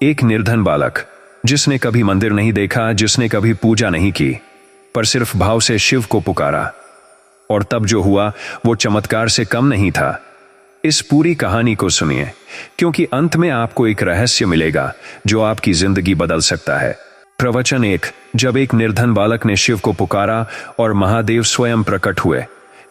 एक निर्धन बालक, जिसने कभी मंदिर नहीं देखा, जिसने कभी पूजा नहीं की, पर सिर्फ भाव से शिव को पुकारा, और तब जो हुआ वो चमत्कार से कम नहीं था। इस पूरी कहानी को सुनिए, क्योंकि अंत में आपको एक रहस्य मिलेगा जो आपकी जिंदगी बदल सकता है। प्रवचन 1। जब एक निर्धन बालक ने शिव को पुकारा और महादेव स्वयं प्रकट हुए।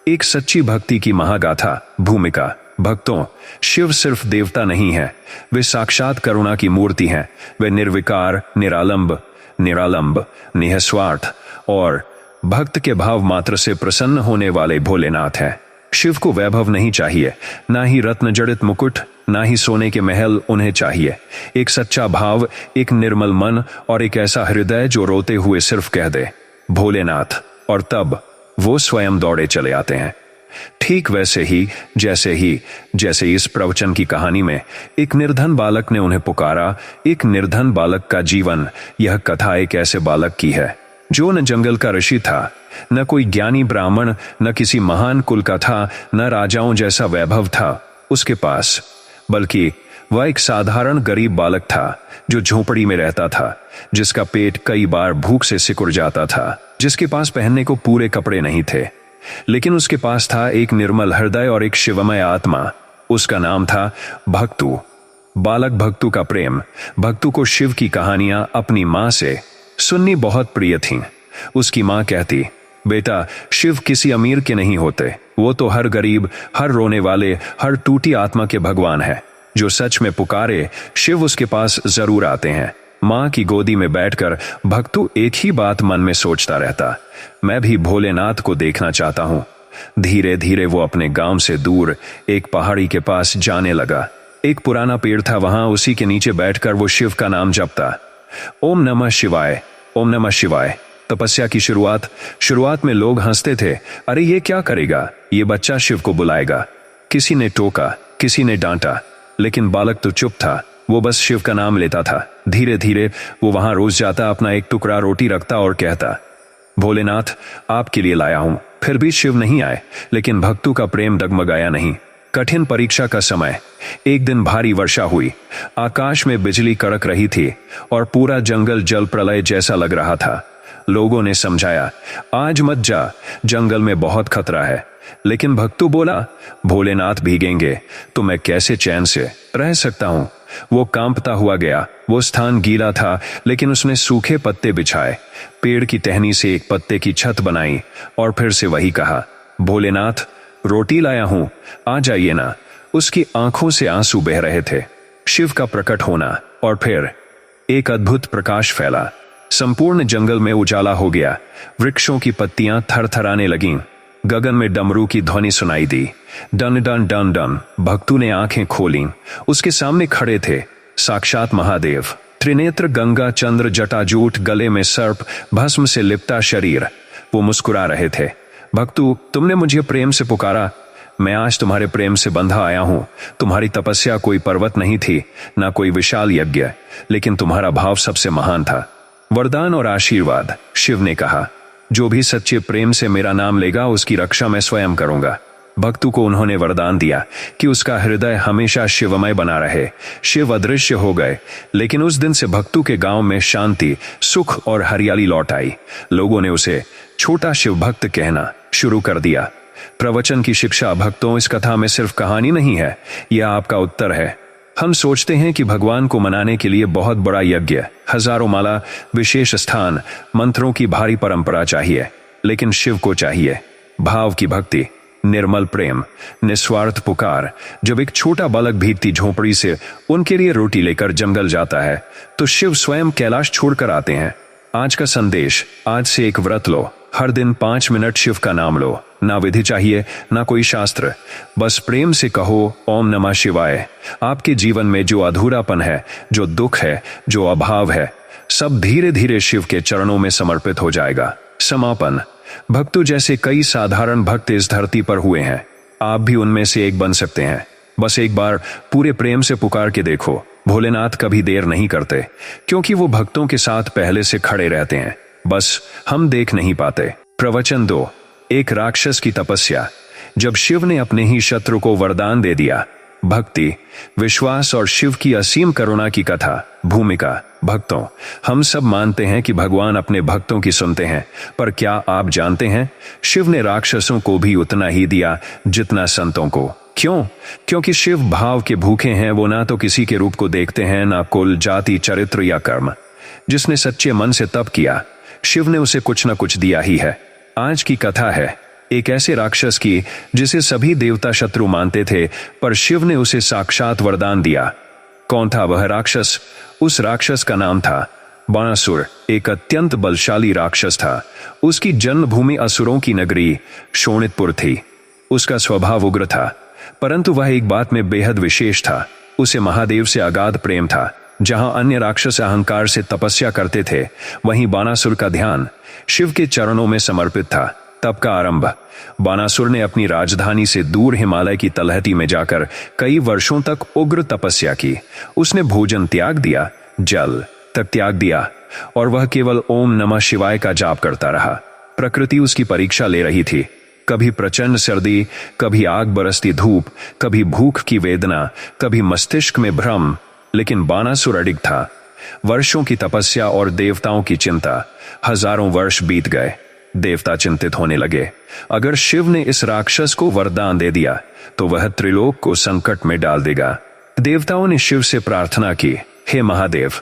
एक सच्ची भक्ति की महागाथा। भूमिका। भक्तों, शिव सिर्फ देवता नहीं है, वे साक्षात करुणा की मूर्ति हैं। वे निर्विकार, निरालंब, निःस्वार्थ और भक्त के भाव मात्र से प्रसन्न होने वाले भोलेनाथ हैं। शिव को वैभव नहीं चाहिए, ना ही रत्न जड़ित मुकुट, ना ही सोने के महल उन्हें चाहिए। एक सच्चा भाव, एक निर्मल मन और एक ऐसा हृदय जो रोते हुए सिर्फ कह दे, भोलेनाथ, और तब वो स्वयं दौड़े चले आते हैं। ठीक वैसे ही जैसे इस प्रवचन की कहानी में एक निर्धन बालक ने उन्हें पुकारा। एक निर्धन बालक का जीवन। यह कथा एक ऐसे बालक की है जो न जंगल का ऋषि था, न कोई ज्ञानी ब्राह्मण, न किसी महान कुल का था, न राजाओं जैसा वैभव था उसके पास, बल्कि वह एक साधारण गरीब बालक था जो झोपड़ी में रहता था, जिसका पेट कई बार भूख से सिकुड़ जाता था, जिसके पास पहनने को पूरे कपड़े नहीं थे, लेकिन उसके पास था एक निर्मल हृदय और एक शिवमय आत्मा। उसका नाम था भक्तू। बालक भक्तू का प्रेम। भक्तू को शिव की कहानियां अपनी मां से सुननी बहुत प्रिय थीं। उसकी मां कहती, बेटा, शिव किसी अमीर के नहीं होते, वो तो हर गरीब, हर रोने वाले, हर टूटी आत्मा के भगवान है। जो सच में पुकारे, शिव उसके पास जरूर आते हैं। मां की गोदी में बैठकर भक्तू एक ही बात मन में सोचता रहता, मैं भी भोलेनाथ को देखना चाहता हूं। धीरे धीरे वो अपने गांव से दूर एक पहाड़ी के पास जाने लगा। एक पुराना पेड़ था, वहां उसी के नीचे बैठकर वो शिव का नाम जपता। ओम नमः शिवाय, ओम नमः शिवाय। तपस्या की शुरुआत में लोग हंसते थे, अरे ये क्या करेगा, ये बच्चा शिव को बुलाएगा। किसी ने टोका, किसी ने डांटा, लेकिन बालक तो चुप था, वो बस शिव का नाम लेता था। धीरे धीरे वो वहां रोज जाता, अपना एक टुकड़ा रोटी रखता और कहता, भोलेनाथ, आपके लिए लाया हूं। फिर भी शिव नहीं आए, लेकिन भक्तों का प्रेम डगमगाया नहीं। कठिन परीक्षा का समय। एक दिन भारी वर्षा हुई, आकाश में बिजली कड़क रही थी और पूरा जंगल जल प्रलय जैसा लग रहा था। लोगों ने समझाया, आज मत जा, जंगल में बहुत खतरा है। लेकिन भक्तू बोला, भोलेनाथ भीगेंगे तो मैं कैसे चैन से रह सकता हूं। वो कांपता हुआ गया। वो स्थान गीला था, लेकिन उसने सूखे पत्ते बिछाए, पेड़ की टहनी से एक पत्ते की छत बनाई और फिर से वही कहा, भोलेनाथ, रोटी लाया हूं, आ जाइए ना। उसकी आंखों से आंसू बह रहे थे। शिव का प्रकट होना, और फिर एक अद्भुत प्रकाश फैला। संपूर्ण जंगल में उजाला हो गया। वृक्षों की पत्तियां थरथराने लगीं। गगन में डमरू की ध्वनि सुनाई दी, डन डन डन डन। भक्तू ने आंखें खोलीं। उसके सामने खड़े थे साक्षात महादेव। त्रिनेत्र, गंगा, चंद्र, जटाजूट, गले में सर्प, भस्म से लिपटा शरीर। वो मुस्कुरा रहे थे। भक्तू, तुमने मुझे प्रेम से पुकारा, मैं आज तुम्हारे प्रेम से बंधा आया हूं। तुम्हारी तपस्या कोई पर्वत नहीं थी, ना कोई विशाल यज्ञ, लेकिन तुम्हारा भाव सबसे महान था। वरदान और आशीर्वाद। शिव ने कहा, जो भी सच्चे प्रेम से मेरा नाम लेगा, उसकी रक्षा मैं स्वयं करूंगा। भक्तू को उन्होंने वरदान दिया कि उसका हृदय हमेशा शिवमय बना रहे। शिव अदृश्य हो गए, लेकिन उस दिन से भक्तू के गांव में शांति, सुख और हरियाली लौट आई। लोगों ने उसे छोटा शिव भक्त कहना शुरू कर दिया। प्रवचन की शिक्षा। भक्तों, इस कथा में सिर्फ कहानी नहीं है, यह आपका उत्तर है। हम सोचते हैं कि भगवान को मनाने के लिए बहुत बड़ा यज्ञ, हजारों माला, विशेष स्थान, मंत्रों की भारी परंपरा चाहिए, लेकिन शिव को चाहिए भाव की भक्ति, निर्मल प्रेम, निस्वार्थ पुकार। जब एक छोटा बालक भीगती झोपड़ी से उनके लिए रोटी लेकर जंगल जाता है, तो शिव स्वयं कैलाश छोड़कर आते हैं। आज का संदेश, आज से एक व्रत लो, हर दिन 5 मिनट शिव का नाम लो। ना विधि चाहिए, ना कोई शास्त्र, बस प्रेम से कहो, ओम नमः शिवाय। आपके जीवन में जो अधूरापन है, जो दुख है, जो अभाव है, सब धीरे धीरे शिव के चरणों में समर्पित हो जाएगा। समापन। भक्तों जैसे कई साधारण भक्त इस धरती पर हुए हैं, आप भी उनमें से एक बन सकते हैं। बस एक बार पूरे प्रेम से पुकार के देखो। भोलेनाथ कभी देर नहीं करते, क्योंकि वो भक्तों के साथ पहले से खड़े रहते हैं, बस हम देख नहीं पाते। प्रवचन 2। एक राक्षस की तपस्या। जब शिव ने अपने ही शत्रु को वरदान दे दिया, भक्ति, विश्वास और शिव की असीम करुणा की कथा। भूमिका। भक्तों, हम सब मानते हैं कि भगवान अपने भक्तों की सुनते हैं, पर क्या आप जानते हैं शिव ने राक्षसों को भी उतना ही दिया जितना संतों को। क्यों? क्योंकि शिव भाव के भूखे हैं। वो ना तो किसी के रूप को देखते हैं, ना कुल, जाति, चरित्र या कर्म। जिसने सच्चे मन से तप किया, शिव ने उसे कुछ न कुछ दिया ही है। आज की कथा है एक ऐसे राक्षस की जिसे सभी देवता शत्रु मानते थे, पर शिव ने उसे साक्षात वरदान दिया। कौन था वह राक्षस? उस राक्षस का नाम था बाणासुर। एक अत्यंत बलशाली राक्षस था। उसकी जन्मभूमि असुरों की नगरी शोणितपुर थी। उसका स्वभाव उग्र था, परंतु वह एक बात में बेहद विशेष था। उसे महादेव से अगाध प्रेम था। जहां अन्य राक्षस अहंकार से तपस्या करते थे, वहीं बाणासुर का ध्यान शिव के चरणों में समर्पित था। तप का आरंभ। बाणासुर ने अपनी राजधानी से दूर हिमालय की तलहटी में जाकर कई वर्षों तक उग्र तपस्या की। उसने भोजन त्याग दिया, जल तक त्याग दिया, और वह केवल ओम नमः शिवाय का जाप करता रहा। प्रकृति उसकी परीक्षा ले रही थी। कभी प्रचंड सर्दी, कभी आग बरसती धूप, कभी भूख की वेदना, कभी मस्तिष्क में भ्रम, लेकिन बाणासुर अडिग था। वर्षों की तपस्या और देवताओं की चिंता। हजारों वर्ष बीत गए। देवता चिंतित होने लगे। अगर शिव ने इस राक्षस को वरदान दे दिया तो वह त्रिलोक को संकट में डाल देगा। देवताओं ने शिव से प्रार्थना की, हे महादेव,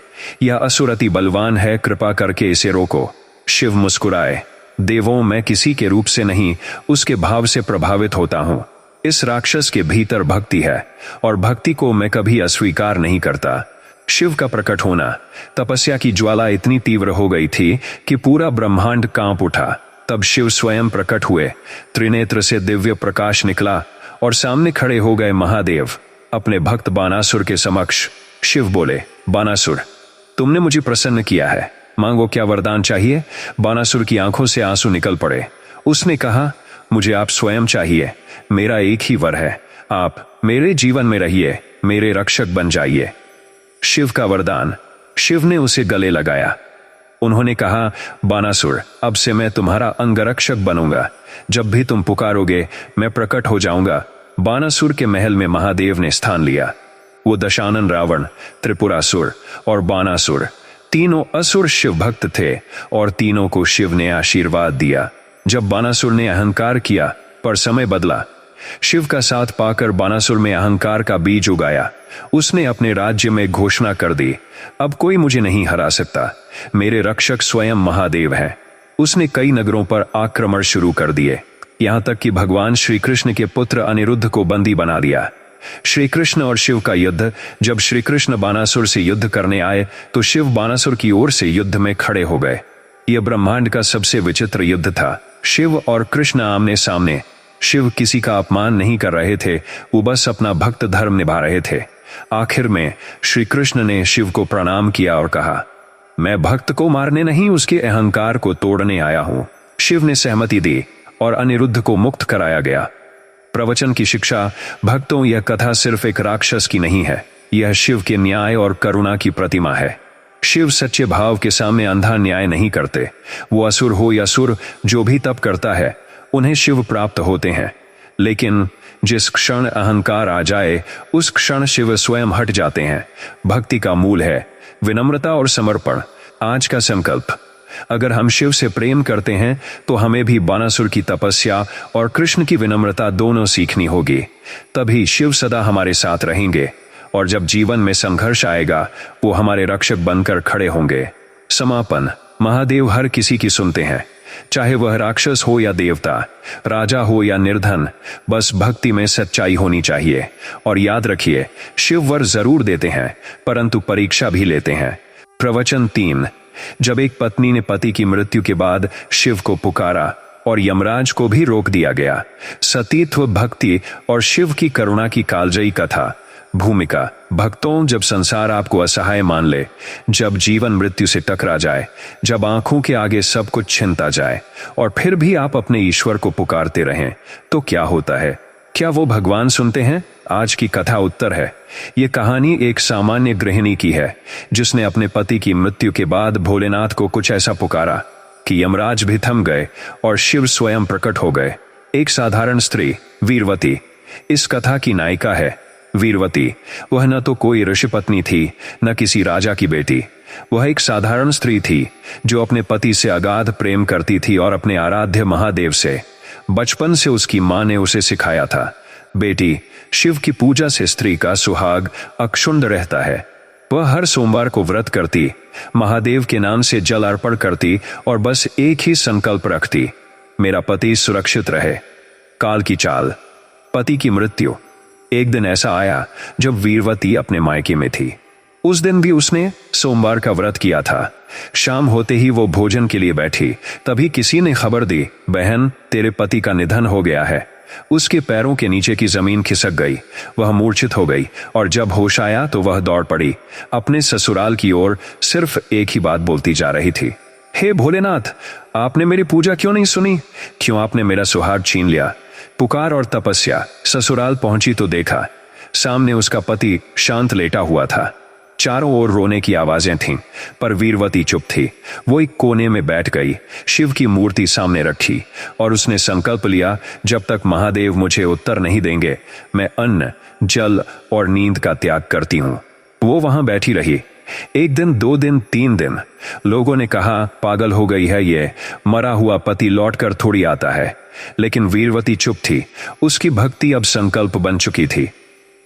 यह असुर अति बलवान है, कृपा करके इसे रोको। शिव मुस्कुराए, देवों, मैं किसी के रूप से नहीं, उसके भाव से प्रभावित होता हूं। इस राक्षस के भीतर भक्ति है, और भक्ति को मैं कभी अस्वीकार नहीं करता। शिव का प्रकट होना। तपस्या की ज्वाला इतनी तीव्र हो गई थी कि पूरा ब्रह्मांड कांप उठा। तब शिव स्वयं प्रकट हुए। त्रिनेत्र से दिव्य प्रकाश निकला और सामने खड़े हो गए महादेव अपने भक्त बाणासुर के समक्ष। शिव बोले, बाणासुर, तुमने मुझे प्रसन्न किया है, मांगो, क्या वरदान चाहिए? बाणासुर की आंखों से आंसू निकल पड़े। उसने कहा, मुझे आप स्वयं चाहिए। मेरा एक ही वर है, आप मेरे जीवन में रहिए, मेरे रक्षक बन जाइए। शिव का वरदान। शिव ने उसे गले लगाया। उन्होंने कहा, बाणासुर, अब से मैं तुम्हारा अंगरक्षक बनूंगा। जब भी तुम पुकारोगे मैं प्रकट हो जाऊंगा। बाणासुर के महल में महादेव ने स्थान लिया। वो दशानन, रावण, त्रिपुरासुर और बाणासुर तीनों असुर शिव भक्त थे, और तीनों को शिव ने आशीर्वाद दिया। जब बाणासुर ने अहंकार किया, पर समय बदला। शिव का साथ पाकर बाणासुर में अहंकार का बीज उगाया। उसने अपने राज्य में घोषणा कर दी, अब कोई मुझे नहीं हरा सकता, मेरे रक्षक स्वयं महादेव हैं। उसने कई नगरों पर आक्रमण शुरू कर दिए, यहां तक कि भगवान श्री कृष्ण के पुत्र अनिरुद्ध को बंदी बना दिया। श्री कृष्ण और शिव का युद्ध। जब श्री कृष्ण बाणासुर से युद्ध करने आए तो शिव बाणासुर की ओर से युद्ध में खड़े हो गए। यह ब्रह्मांड का सबसे विचित्र युद्ध था। शिव और कृष्ण आमने सामने। शिव किसी का अपमान नहीं कर रहे थे, वो बस अपना भक्त धर्म निभा रहे थे। आखिर में श्री कृष्ण ने शिव को प्रणाम किया और कहा, मैं भक्त को मारने नहीं, उसके अहंकार को तोड़ने आया हूं। शिव ने सहमति दी और अनिरुद्ध को मुक्त कराया गया। प्रवचन की शिक्षा। भक्तों, यह कथा सिर्फ एक राक्षस की नहीं है, यह शिव के न्याय और करुणा की प्रतिमा है। शिव सच्चे भाव के सामने अंधा न्याय नहीं करते। वो असुर हो या सुर, जो भी तप करता है उन्हें शिव प्राप्त होते हैं। लेकिन जिस क्षण अहंकार आ जाए, उस क्षण शिव स्वयं हट जाते हैं। भक्ति का मूल है विनम्रता और समर्पण। आज का संकल्प। अगर हम शिव से प्रेम करते हैं तो हमें भी बाणासुर की तपस्या और कृष्ण की विनम्रता दोनों सीखनी होगी। तभी शिव सदा हमारे साथ रहेंगे, और जब जीवन में संघर्ष आएगा वो हमारे रक्षक बनकर खड़े होंगे। समापन। महादेव हर किसी की सुनते हैं, चाहे वह राक्षस हो या देवता, राजा हो या निर्धन। बस भक्ति में सच्चाई होनी चाहिए। और याद रखिए, शिव वर जरूर देते हैं, परंतु परीक्षा भी लेते हैं। प्रवचन 3। जब एक पत्नी ने पति की मृत्यु के बाद शिव को पुकारा और यमराज को भी रोक दिया गया। सतीत्व, भक्ति और शिव की करुणा की कालजयी कथा। भूमिका। भक्तों, जब संसार आपको असहाय मान ले, जब जीवन मृत्यु से टकरा जाए, जब आंखों के आगे सब कुछ छिनता जाए और फिर भी आप अपने ईश्वर को पुकारते रहें, तो क्या होता है? क्या वो भगवान सुनते हैं? आज की कथा उत्तर है। ये कहानी एक सामान्य गृहिणी की है, जिसने अपने पति की मृत्यु के बाद भोलेनाथ को कुछ ऐसा पुकारा कि यमराज भी थम गए और शिव स्वयं प्रकट हो गए। एक साधारण स्त्री, वीरवती, इस कथा की नायिका है। वीरवती, वह न तो कोई ऋषि पत्नी थी, न किसी राजा की बेटी। वह एक साधारण स्त्री थी जो अपने पति से अगाध प्रेम करती थी और अपने आराध्य महादेव से। बचपन से उसकी मां ने उसे सिखाया था, बेटी, शिव की पूजा से स्त्री का सुहाग अक्षुण्ण रहता है। वह हर सोमवार को व्रत करती, महादेव के नाम से जल अर्पण करती और बस एक ही संकल्प रखती, मेरा पति सुरक्षित रहे। काल की चाल, पति की मृत्यु। एक दिन ऐसा आया जब वीरवती अपने मायके में थी। उस दिन भी उसने सोमवार का व्रत किया था। शाम होते ही वो भोजन के लिए बैठी, तभी किसी ने खबर दी, बहन, तेरे पति का निधन हो गया है। उसके पैरों के नीचे की जमीन खिसक गई, वह मूर्छित हो गई और जब होश आया तो वह दौड़ पड़ी अपने ससुराल की ओर। सिर्फ एक ही बात बोलती जा रही थी, हे भोलेनाथ, आपने मेरी पूजा क्यों नहीं सुनी? क्यों आपने मेरा सुहाग छीन लिया? पुकार और तपस्या। ससुराल पहुंची तो देखा सामने उसका पति शांत लेटा हुआ था। चारों ओर रोने की आवाजें थीं, पर वीरवती चुप थी। वो एक कोने में बैठ गई, शिव की मूर्ति सामने रखी और उसने संकल्प लिया, जब तक महादेव मुझे उत्तर नहीं देंगे, मैं अन्न, जल और नींद का त्याग करती हूं। वो वहां बैठी रही। 1 दिन, 2 दिन, 3 दिन। लोगों ने कहा, पागल हो गई है ये, मरा हुआ पति लौटकर थोड़ी आता है। लेकिन वीरवती चुप थी। उसकी भक्ति अब संकल्प बन चुकी थी।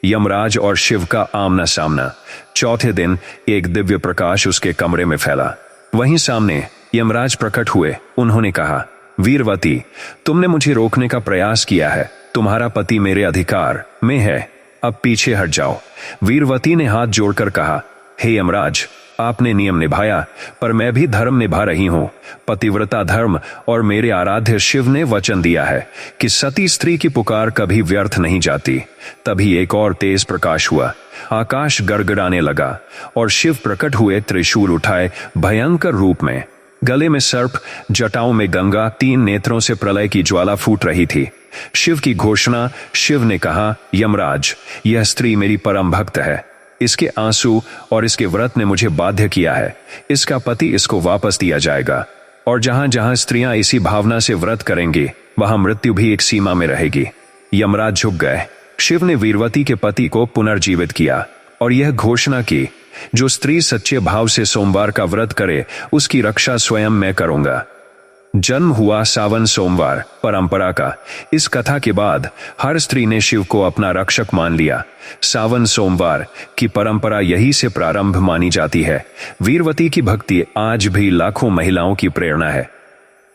यमराज और शिव का आमना सामना। चौथे दिन एक दिव्य प्रकाश उसके कमरे में फैला। वहीं सामने यमराज प्रकट हुए। उन्होंने कहा, वीरवती, तुमने मुझे रोकने का प्रयास किया है, तुम्हारा पति मेरे अधिकार में है, अब पीछे हट जाओ। वीरवती ने हाथ जोड़कर कहा, हे यमराज, आपने नियम निभाया, पर मैं भी धर्म निभा रही हूं, पतिव्रता धर्म, और मेरे आराध्य शिव ने वचन दिया है कि सती स्त्री की पुकार कभी व्यर्थ नहीं जाती। तभी एक और तेज प्रकाश हुआ, आकाश गड़गड़ाने लगा और शिव प्रकट हुए, त्रिशूल उठाए, भयंकर रूप में। गले में सर्प, जटाओं में गंगा, 3 नेत्रों से प्रलय की ज्वाला फूट रही थी। शिव की घोषणा। शिव ने कहा, यमराज, यह स्त्री मेरी परम भक्त है, इसके आंसू और इसके व्रत ने मुझे बाध्य किया है। इसका पति इसको वापस दिया जाएगा, और जहां जहां स्त्रियां इसी भावना से व्रत करेंगी, वहां मृत्यु भी एक सीमा में रहेगी। यमराज झुक गए। शिव ने वीरवती के पति को पुनर्जीवित किया और यह घोषणा की, जो स्त्री सच्चे भाव से सोमवार का व्रत करे, उसकी रक्षा स्वयं मैं करूंगा। जन्म हुआ सावन सोमवार परंपरा का। इस कथा के बाद हर स्त्री ने शिव को अपना रक्षक मान लिया। सावन सोमवार की परंपरा यही से प्रारंभ मानी जाती है। वीरवती की भक्ति आज भी लाखों महिलाओं की प्रेरणा है।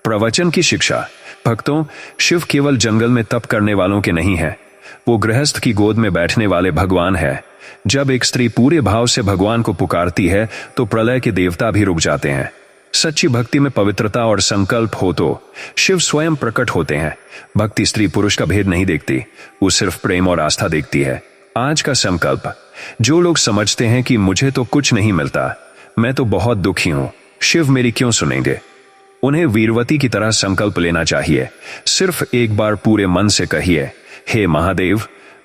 प्रवचन की शिक्षा। भक्तों, शिव केवल जंगल में तप करने वालों के नहीं है, वो गृहस्थ की गोद में बैठने वाले भगवान है। जब एक स्त्री पूरे भाव से भगवान को पुकारती है तो प्रलय के देवता भी रुक जाते हैं। सच्ची भक्ति में पवित्रता और संकल्प हो तो शिव स्वयं प्रकट होते हैं। भक्ति स्त्री पुरुष का भेद नहीं देखती, वो सिर्फ प्रेम और आस्था देखती है। आज का संकल्प। जो लोग समझते हैं कि मुझे तो कुछ नहीं मिलता, मैं तो बहुत दुखी हूं, शिव मेरी क्यों सुनेंगे, उन्हें वीरवती की तरह संकल्प लेना चाहिए। सिर्फ एक बार पूरे मन से कहिए, हे महादेव,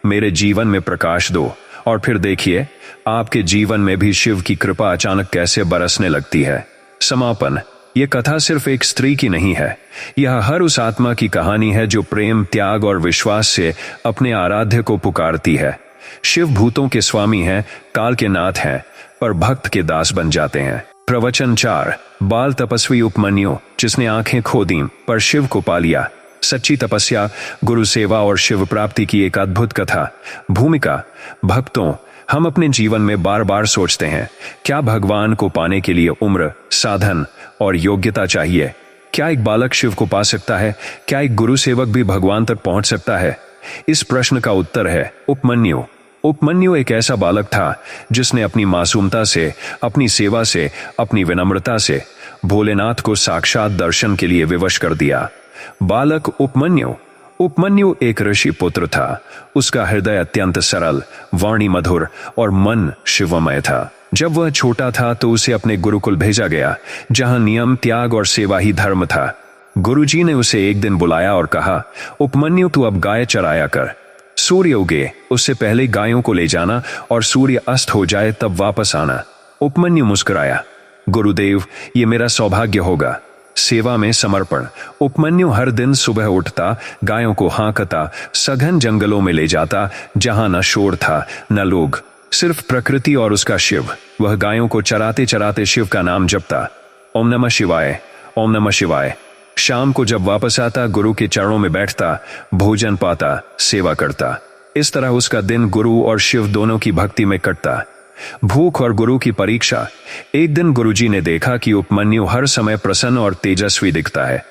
मेरे जीवन में प्रकाश दो, और फिर देखिए आपके जीवन में भी शिव की कृपा अचानक कैसे बरसने लगती है। समापन। यह कथा सिर्फ एक स्त्री की नहीं है, यह हर उस आत्मा की कहानी है जो प्रेम, त्याग और विश्वास से अपने आराध्य को पुकारती है। शिव भूतों के स्वामी हैं, काल के नाथ हैं, पर भक्त के दास बन जाते हैं। प्रवचन 4। बाल तपस्वी उपमन्यु, जिसने आंखें खो दी पर शिव को पा लिया। सच्ची तपस्या, गुरु सेवा और शिव प्राप्ति की एक अद्भुत कथा। भूमिका। भक्तों, हम अपने जीवन में बार बार सोचते हैं, क्या भगवान को पाने के लिए उम्र, साधन और योग्यता चाहिए? क्या एक बालक शिव को पा सकता है? क्या एक गुरु सेवक भी भगवान तक पहुंच सकता है? इस प्रश्न का उत्तर है उपमन्यु। उपमन्यु एक ऐसा बालक था जिसने अपनी मासूमता से, अपनी सेवा से, अपनी विनम्रता से भोलेनाथ को साक्षात दर्शन के लिए विवश कर दिया। बालक उपमन्यु। उपमन्यु एक ऋषि पुत्र था। उसका हृदय अत्यंत सरल, वाणी मधुर और मन शिवमय था। जब वह छोटा था तो उसे अपने गुरुकुल भेजा गया, जहां नियम, त्याग और सेवा ही धर्म था। गुरुजी ने उसे एक दिन बुलाया और कहा, उपमन्यु, तू अब गाय चराया कर। सूर्य उगे उससे पहले गायों को ले जाना और सूर्य अस्त हो जाए तब वापस आना। उपमन्यु मुस्कुराया, गुरुदेव, ये मेरा सौभाग्य होगा। सेवा में समर्पण। उपमन्यु हर दिन सुबह उठता, गायों को हाँकता, सघन जंगलों में ले जाता जहां न शोर था न लोग, सिर्फ प्रकृति और उसका शिव। वह गायों को चराते चराते शिव का नाम जपता, ओम नमः शिवाय, ओम नमः शिवाय। शाम को जब वापस आता, गुरु के चरणों में बैठता, भोजन पाता, सेवा करता। इस तरह उसका दिन गुरु और शिव दोनों की भक्ति में कटता। भूख और गुरु की परीक्षा। एक दिन गुरुजी ने देखा कि उपमन्यु हर समय प्रसन्न और तेजस्वी दिखता है।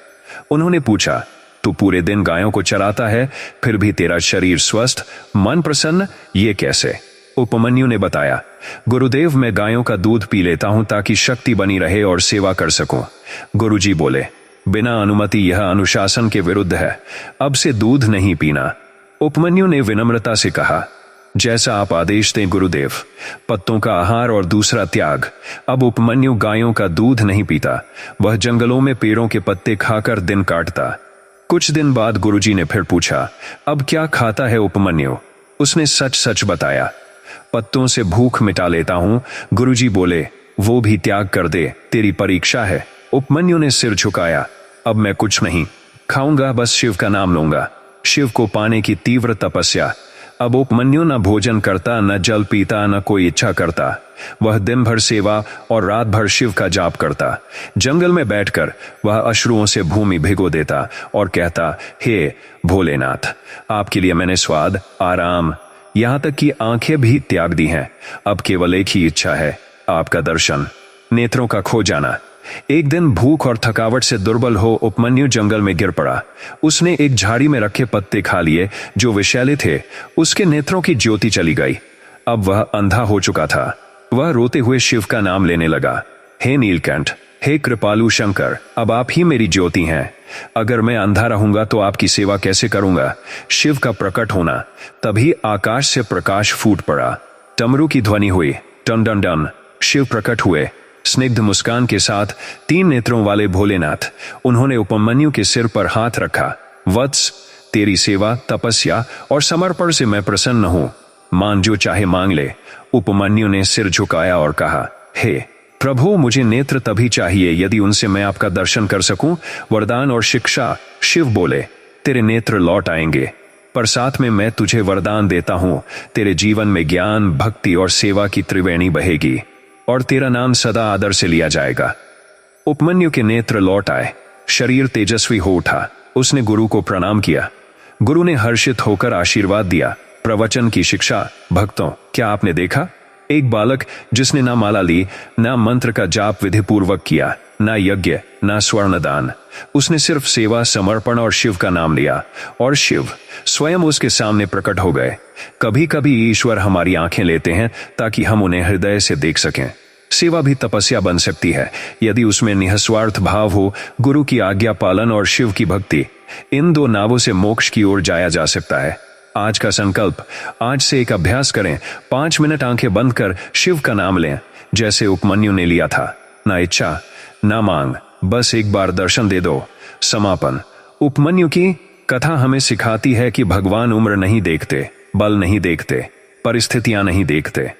उन्होंने पूछा, तू पूरे दिन गायों को चराता है, फिर भी तेरा शरीर स्वस्थ, मन प्रसन्न, ये कैसे? उपमन्यु ने बताया, गुरुदेव, मैं गायों का दूध पी लेता हूं ताकि शक्ति बनी रहे और सेवा कर सकूं। गुरुजी बोले, बिना अनुमति यह अनुशासन के विरुद्ध है, अब से दूध नहीं पीना। उपमन्यु ने विनम्रता से कहा, जैसा आप आदेश दें गुरुदेव। पत्तों का आहार और दूसरा त्याग। अब उपमन्यु गायों का दूध नहीं पीता, वह जंगलों में पेड़ों के पत्ते खाकर दिन काटता। कुछ दिन बाद गुरुजी ने फिर पूछा, अब क्या खाता है उपमन्यु? उसने सच सच बताया, पत्तों से भूख मिटा लेता हूं। गुरुजी बोले, वो भी त्याग कर दे, तेरी परीक्षा है। उपमन्यु ने सिर झुकाया, अब मैं कुछ नहीं खाऊंगा, बस शिव का नाम लूंगा। शिव को पाने की तीव्र तपस्या। अब उपमन्यु न भोजन करता, न जल पीता, न कोई इच्छा करता। वह दिन भर सेवा और रात भर शिव का जाप करता। जंगल में बैठकर वह अश्रुओं से भूमि भिगो देता और कहता, हे भोलेनाथ, आपके लिए मैंने स्वाद, आराम, यहां तक कि आंखें भी त्याग दी हैं। अब केवल एक ही इच्छा है, आपका दर्शन, नेत्रों का खो जाना। एक दिन भूख और थकावट से दुर्बल हो उपमन्यु जंगल में गिर पड़ा। उसने एक झाड़ी में रखे पत्ते खा लिए जो विषैले थे। उसके नेत्रों की ज्योति चली गई। अब वह अंधा हो चुका था। वह रोते हुए शिव का नाम लेने लगा, हे नीलकंठ, हे कृपालु शंकर, अब आप ही मेरी ज्योति हैं। अगर मैं अंधा रहूंगा तो आपकी सेवा कैसे करूंगा? शिव का प्रकट होना। तभी आकाश से प्रकाश फूट पड़ा, डमरू की ध्वनि हुई, टन डन डन। शिव प्रकट हुए, स्निग्ध मुस्कान के साथ, 3 नेत्रों वाले भोलेनाथ। उन्होंने उपमन्यु के सिर पर हाथ रखा, वत्स, तेरी सेवा, तपस्या और समर्पण से मैं प्रसन्न हूं, मान जो चाहे मांग ले। उपमन्यु ने सिर झुकाया और कहा, हे प्रभु, मुझे नेत्र तभी चाहिए यदि उनसे मैं आपका दर्शन कर सकूं, वरदान और शिक्षा। शिव बोले, तेरे नेत्र लौट आएंगे, पर साथ में मैं तुझे वरदान देता हूं, तेरे जीवन में ज्ञान, भक्ति और सेवा की त्रिवेणी बहेगी और तेरा नाम सदा आदर से लिया जाएगा। उपमन्यु के नेत्र लौट आए, शरीर तेजस्वी हो उठा। उसने गुरु को प्रणाम किया। गुरु ने हर्षित होकर आशीर्वाद दिया, प्रवचन की शिक्षा। भक्तों, क्या आपने देखा? एक बालक जिसने ना माला ली, ना मंत्र का जाप विधि पूर्वक किया, ना यज्ञ, ना स्वर्णदान। उसने सिर्फ सेवा, समर्पण और शिव का नाम लिया, और शिव स्वयं उसके सामने प्रकट हो गए। कभी कभी ईश्वर हमारी आंखें लेते हैं ताकि हम उन्हें हृदय से देख सकें। सेवा भी तपस्या बन सकती है यदि उसमें निस्वार्थ भाव हो, गुरु की आज्ञा पालन और शिव की भक्ति। इन 2 नावों से मोक्ष की ओर जाया जा सकता है। आज का संकल्प, आज से एक अभ्यास करें, 5 मिनट आंखें बंद कर शिव का नाम लें, जैसे उपमन्यु ने लिया था। ना इच्छा, ना मांग, बस एक बार दर्शन दे दो। समापन। उपमन्यु की कथा हमें सिखाती है कि भगवान उम्र नहीं देखते, बल नहीं देखते, परिस्थितियां नहीं देखते,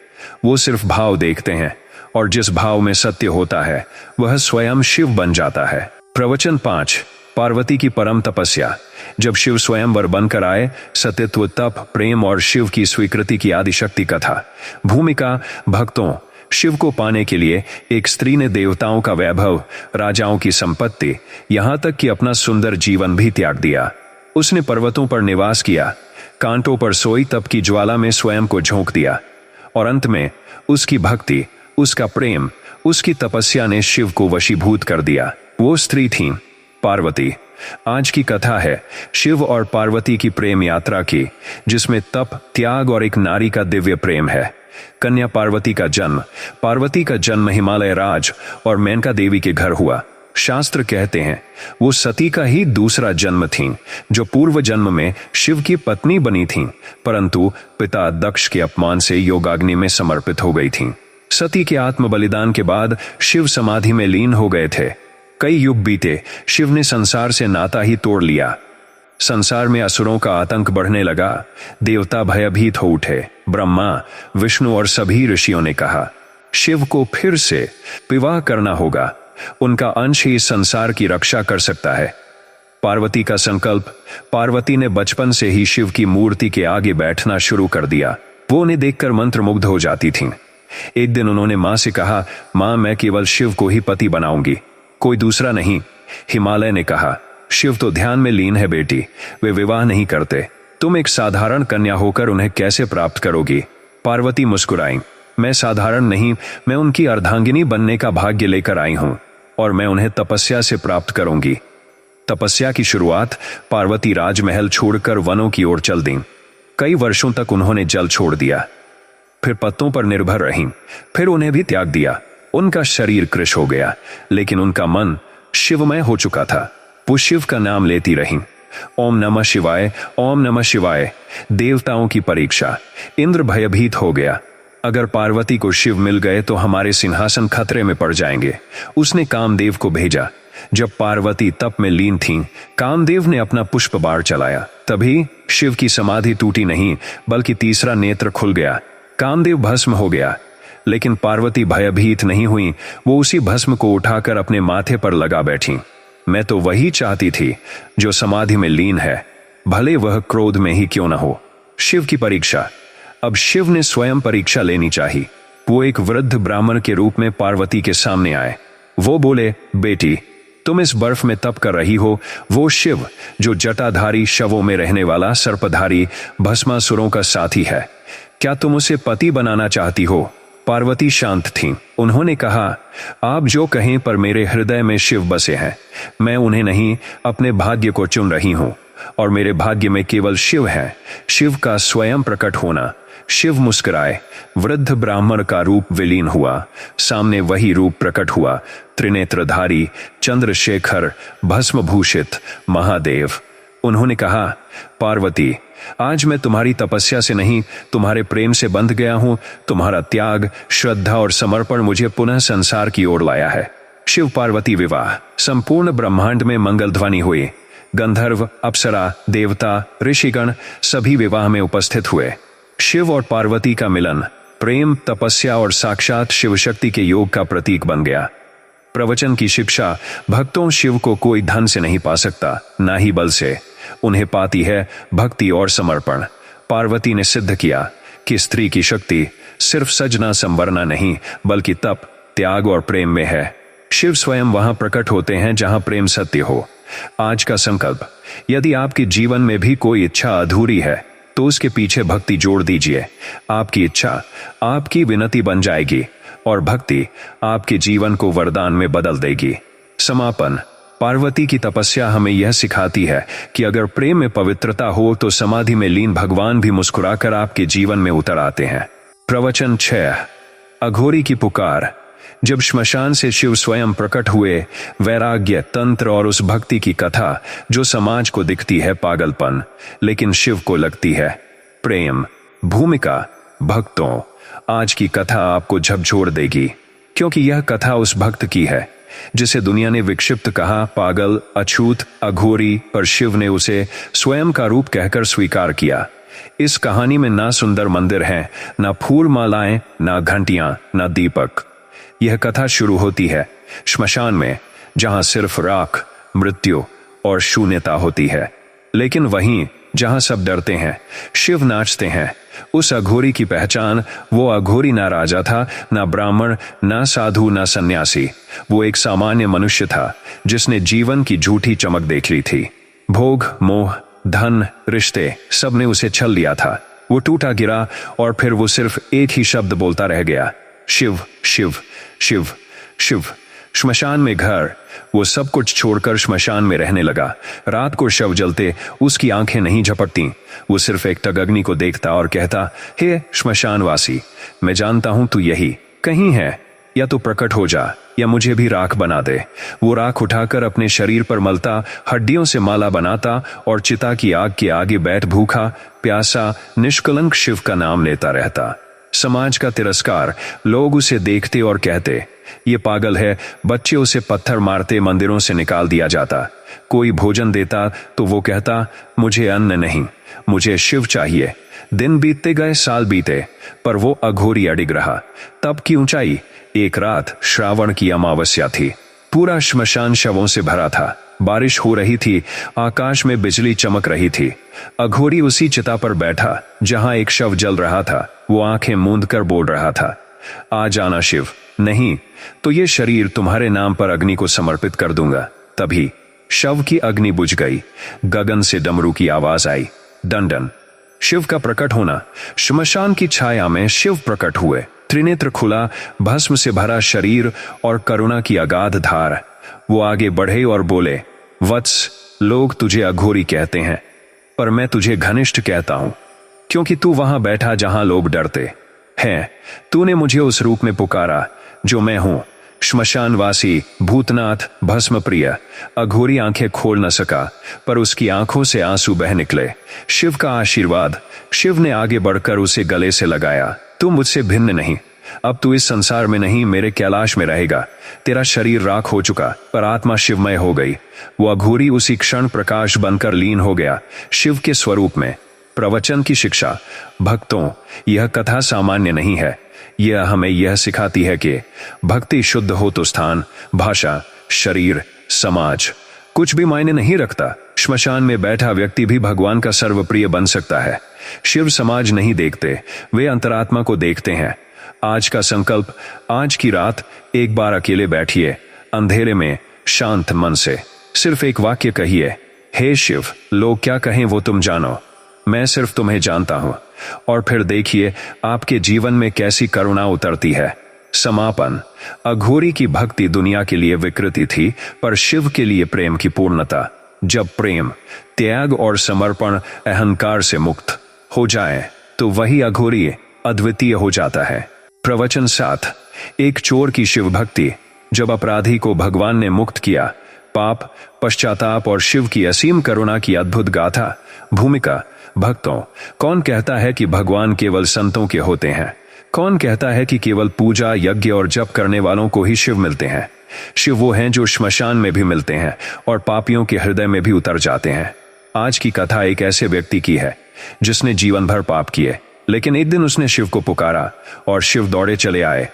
वो सिर्फ भाव देखते हैं, और जिस भाव में सत्य होता है वह स्वयं शिव बन जाता है। प्रवचन 5, पार्वती की परम तपस्या। जब शिव स्वयंवर बनकर आए, सत्यत्व, तप, प्रेम और शिव की स्वीकृति की आदिशक्ति कथा। भूमिका, भक्तों, शिव को पाने के लिए एक स्त्री ने देवताओं का वैभव, राजाओं की संपत्ति, यहां तक कि अपना सुंदर जीवन भी त्याग दिया। उसने पर्वतों पर निवास किया, कांटों पर सोई, तप की ज्वाला में स्वयं को झोंक दिया, और अंत में उसकी भक्ति, उसका प्रेम, उसकी तपस्या ने शिव को वशीभूत कर दिया। वो स्त्री थी पार्वती। आज की कथा है शिव और पार्वती की प्रेम यात्रा की, जिसमें तप, त्याग और एक नारी का दिव्य प्रेम है। कन्या पार्वती का जन्म। पार्वती का जन्म हिमालय राज और मेनका देवी के घर हुआ। शास्त्र कहते हैं वो सती का ही दूसरा जन्म थीं, जो पूर्व जन्म में शिव की पत्नी बनी थीं, परंतु पिता दक्ष के अपमान से योगाग्नि में समर्पित हो गई थीं। सती के आत्म बलिदान के बाद शिव समाधि में लीन हो गए थे। कई युग बीते, शिव ने संसार से नाता ही तोड़ लिया। संसार में असुरों का आतंक बढ़ने लगा। देवता भयभीत हो उठे। ब्रह्मा, विष्णु और सभी ऋषियों ने कहा, शिव को फिर से विवाह करना होगा। उनका अंश ही इस संसार की रक्षा कर सकता है। पार्वती का संकल्प। पार्वती ने बचपन से ही शिव की मूर्ति के आगे बैठना शुरू कर दिया। वो उन्हें देखकर मंत्रमुग्ध हो जाती थीं। एक दिन उन्होंने मां से कहा, मां, मैं केवल शिव को ही पति बनाऊंगी, कोई दूसरा नहीं। हिमालय ने कहा, शिव तो ध्यान में लीन है बेटी, वे विवाह नहीं करते, तुम एक साधारण कन्या होकर उन्हें कैसे प्राप्त करोगी? पार्वती मुस्कुराई, मैं साधारण नहीं, मैं उनकी अर्धांगिनी बनने का भाग्य लेकर आई हूं और मैं उन्हें तपस्या से प्राप्त करूंगी। तपस्या की शुरुआत। पार्वती राजमहल छोड़कर वनों की ओर चल दी। कई वर्षों तक उन्होंने जल छोड़ दिया, फिर पत्तों पर निर्भर रहीं, फिर उन्हें भी त्याग दिया। उनका शरीर कृश हो गया, लेकिन उनका मन शिवमय हो चुका था। वो शिव का नाम लेती रहीं। ओम नमः शिवाय, ओम नमः शिवाय। देवताओं की परीक्षा। इंद्र भयभीत हो गया, अगर पार्वती को शिव मिल गए तो हमारे सिंहासन खतरे में पड़ जाएंगे। उसने कामदेव को भेजा। जब पार्वती तप में लीन थीं, कामदेव ने अपना पुष्प बाण चलाया। तभी शिव की समाधि टूटी नहीं, बल्कि तीसरा नेत्र खुल गया। कामदेव भस्म हो गया, लेकिन पार्वती भयभीत नहीं हुई। वो उसी भस्म को उठाकर अपने माथे पर लगा बैठी। मैं तो वही चाहती थी जो समाधि में लीन है, भले वह क्रोध में ही क्यों न हो। शिव की परीक्षा। अब शिव ने स्वयं परीक्षा लेनी चाहिए। वो एक वृद्ध ब्राह्मण के रूप में पार्वती के सामने आए। वो बोले, बेटी, तुम इस बर्फ में तप कर रही हो। वो शिव जो जटाधारी, शवों में रहने वाला, सर्पधारी, भस्मासुरों का साथी है, क्या तुम उसे पति बनाना चाहती हो? पार्वती शांत थीं। उन्होंने कहा, आप जो कहें, पर मेरे हृदय में शिव बसे हैं। मैं उन्हें नहीं, अपने भाग्य को चुन रही हूं, और मेरे भाग्य में केवल शिव है, शिव का स्वयं प्रकट होना। शिव मुस्कुराए। वृद्ध ब्राह्मण का रूप विलीन हुआ। सामने वही रूप प्रकट हुआ, त्रिनेत्रधारी, चंद्रशेखर, भस्मभूषित महादेव। उन्होंने कहा, पार्वती, आज मैं तुम्हारी तपस्या से नहीं, तुम्हारे प्रेम से बंध गया हूं। तुम्हारा त्याग, श्रद्धा और समर्पण मुझे पुनः संसार की ओर लाया है। शिव पार्वती विवाह। संपूर्ण ब्रह्मांड में मंगल ध्वनि हुई। गंधर्व, अप्सरा, देवता, ऋषिगण सभी विवाह में उपस्थित हुए। शिव और पार्वती का मिलन प्रेम, तपस्या और साक्षात शिव शक्ति के योग का प्रतीक बन गया। प्रवचन की शिक्षा। भक्तों, शिव को कोई धन से नहीं पा सकता, ना ही बल से। उन्हें पाती है भक्ति और समर्पण। पार्वती ने सिद्ध किया कि स्त्री की शक्ति सिर्फ सजना संवरना नहीं, बल्कि तप, त्याग और प्रेम में है। शिव स्वयं वहां प्रकट होते हैं जहां प्रेम सत्य हो। आज का संकल्प। यदि आपके जीवन में भी कोई इच्छा अधूरी है, तो उसके पीछे भक्ति जोड़ दीजिए। आपकी इच्छा आपकी विनती बन जाएगी और भक्ति आपके जीवन को वरदान में बदल देगी। समापन। पार्वती की तपस्या हमें यह सिखाती है कि अगर प्रेम में पवित्रता हो तो समाधि में लीन भगवान भी मुस्कुराकर आपके जीवन में उतर आते हैं। प्रवचन 6। अघोरी की पुकार। जब श्मशान से शिव स्वयं प्रकट हुए, वैराग्य, तंत्र और उस भक्ति की कथा जो समाज को दिखती है पागलपन, लेकिन शिव को लगती है प्रेम। भूमिका। भक्तों, आज की कथा आपको झकझोर देगी, क्योंकि यह कथा उस भक्त की है जिसे दुनिया ने विक्षिप्त कहा, पागल, अछूत, अघोरी, पर शिव ने उसे स्वयं का रूप कहकर स्वीकार किया। इस कहानी में ना सुंदर मंदिर हैं, ना फूल मालाएं, ना घंटियां, ना दीपक। यह कथा शुरू होती है श्मशान में, जहां सिर्फ राख, मृत्यु और शून्यता होती है। लेकिन वहीं जहां सब डरते हैं, शिव नाचते हैं। उस अघोरी की पहचान। वो अघोरी ना राजा था, ना ब्राह्मण, ना साधु, ना सन्यासी। वो एक सामान्य मनुष्य था जिसने जीवन की झूठी चमक देख ली थी। भोग, मोह, धन, रिश्ते, सब ने उसे छल लिया था। वो टूटा गिरा और फिर वो सिर्फ एक ही शब्द बोलता रह गया, शिव, शिव, शिव, शिव। श्मशान में घर। वो सब कुछ छोड़कर श्मशान में रहने लगा। रात को शव जलते, उसकी आंखें नहीं झपटती। वो सिर्फ एक टगअग्नि को देखता और कहता, हे श्मशानवासी, मैं जानता हूं तू यही कहीं है, या तो प्रकट हो जा या मुझे भी राख बना दे। वो राख उठाकर अपने शरीर पर मलता, हड्डियों से माला बनाता और चिता की आग के आगे बैठ भूखा, प्यासा, निष्कलंक शिव का नाम लेता रहता। समाज का तिरस्कार। लोग उसे देखते और कहते, ये पागल है। बच्चे उसे पत्थर मारते, मंदिरों से निकाल दिया जाता। कोई भोजन देता तो वो कहता, मुझे अन्न नहीं, मुझे शिव चाहिए। दिन बीतते गए, साल बीते, पर वो अघोरी अडिग रहा। तब की ऊंचाई। एक रात श्रावण की अमावस्या थी। पूरा श्मशान शवों से भरा था। बारिश हो रही थी, आकाश में बिजली चमक रही थी। अघोरी उसी चिता पर बैठा जहां एक शव जल रहा था। वो आंखें मूंद कर बोल रहा था, आ जाना शिव, नहीं तो ये शरीर तुम्हारे नाम पर अग्नि को समर्पित कर दूंगा। तभी शव की अग्नि बुझ गई। गगन से डमरू की आवाज आई, डन डन। शिव का प्रकट होना। श्मशान की छाया में शिव प्रकट हुए। त्रिनेत्र खुला, भस्म से भरा शरीर और करुणा की अगाध धार। वो आगे बढ़े और बोले, वत्स, लोग तुझे अघोरी कहते हैं, पर मैं तुझे घनिष्ठ कहता हूं, क्योंकि तू वहां बैठा जहां लोग डरते हैं। तूने मुझे उस रूप में पुकारा जो मैं हूं, श्मशानवासी, भूतनाथ, भस्म प्रिय। अघोरी आंखें खोल न सका, पर उसकी आंखों से आंसू बह निकले। शिव का आशीर्वाद। शिव ने आगे बढ़कर उसे गले से लगाया, तू मुझसे भिन्न नहीं। अब तू इस संसार में नहीं, मेरे कैलाश में रहेगा। तेरा शरीर राख हो चुका, पर आत्मा शिवमय हो गई। वो अघोरी उसी क्षण प्रकाश बनकर लीन हो गया शिव के स्वरूप में। प्रवचन की शिक्षा। भक्तों, यह कथा सामान्य नहीं है। यह हमें यह सिखाती है कि भक्ति शुद्ध हो तो स्थान, भाषा, शरीर, समाज कुछ भी मायने नहीं रखता। श्मशान में बैठा व्यक्ति भी भगवान का सर्वप्रिय बन सकता है। शिव समाज नहीं देखते, वे अंतरात्मा को देखते हैं। आज का संकल्प, आज की रात एक बार अकेले बैठिए, अंधेरे में, शांत मन से सिर्फ एक वाक्य कहिए, हे शिव, लोग क्या कहें वो तुम जानो, मैं सिर्फ तुम्हें जानता हूं। और फिर देखिए आपके जीवन में कैसी करुणा उतरती है। समापन। अघोरी की भक्ति दुनिया के लिए विकृति थी, पर शिव के लिए प्रेम की पूर्णता। जब प्रेम, त्याग और समर्पण अहंकार से मुक्त हो जाए तो वही अघोरी अद्वितीय हो जाता है। प्रवचन 7। एक चोर की शिव भक्ति। जब अपराधी को भगवान ने मुक्त किया, पाप, पश्चाताप और शिव की असीम करुणा की अद्भुत गाथा। भूमिका। भक्तों, कौन कहता है कि भगवान केवल संतों के होते हैं? कौन कहता है कि केवल पूजा, यज्ञ और जप करने वालों को ही शिव मिलते हैं? शिव वो हैं जो श्मशान में भी मिलते हैं और पापियों के हृदय में भी उतर जाते हैं। आज की कथा एक ऐसे व्यक्ति की है जिसने जीवन भर पाप किए, लेकिन एक दिन उसने शिव को पुकारा और शिव दौड़े चले आए।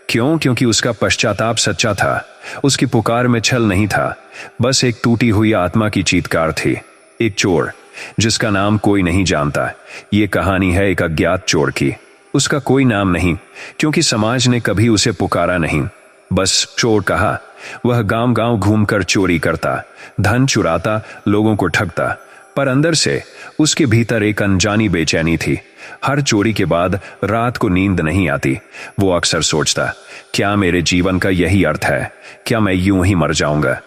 क्यों? क्योंकि उसका पश्चाताप सच्चा था। उसकी पुकार में छल नहीं था, बस एक टूटी हुई आत्मा की चीत्कार थी। एक चोर जिसका नाम कोई नहीं जानता। ये कहानी है एक अज्ञात चोर की। उसका कोई नाम नहीं, क्योंकि समाज ने कभी उसे पुकारा नहीं। बस चोर कहा। वह गांव गांव घूमकर चोरी करता, धन चुराता, लोगों को ठगता, पर अंदर से उसके भीतर एक अनजानी बेचैनी थी। हर चोरी के बाद रात को नींद नहीं आती। वो अक्सर सोचता, क्या मेरे जीवन का यही अर्थ है? क्या मैं यूं ही मर जाऊंगा?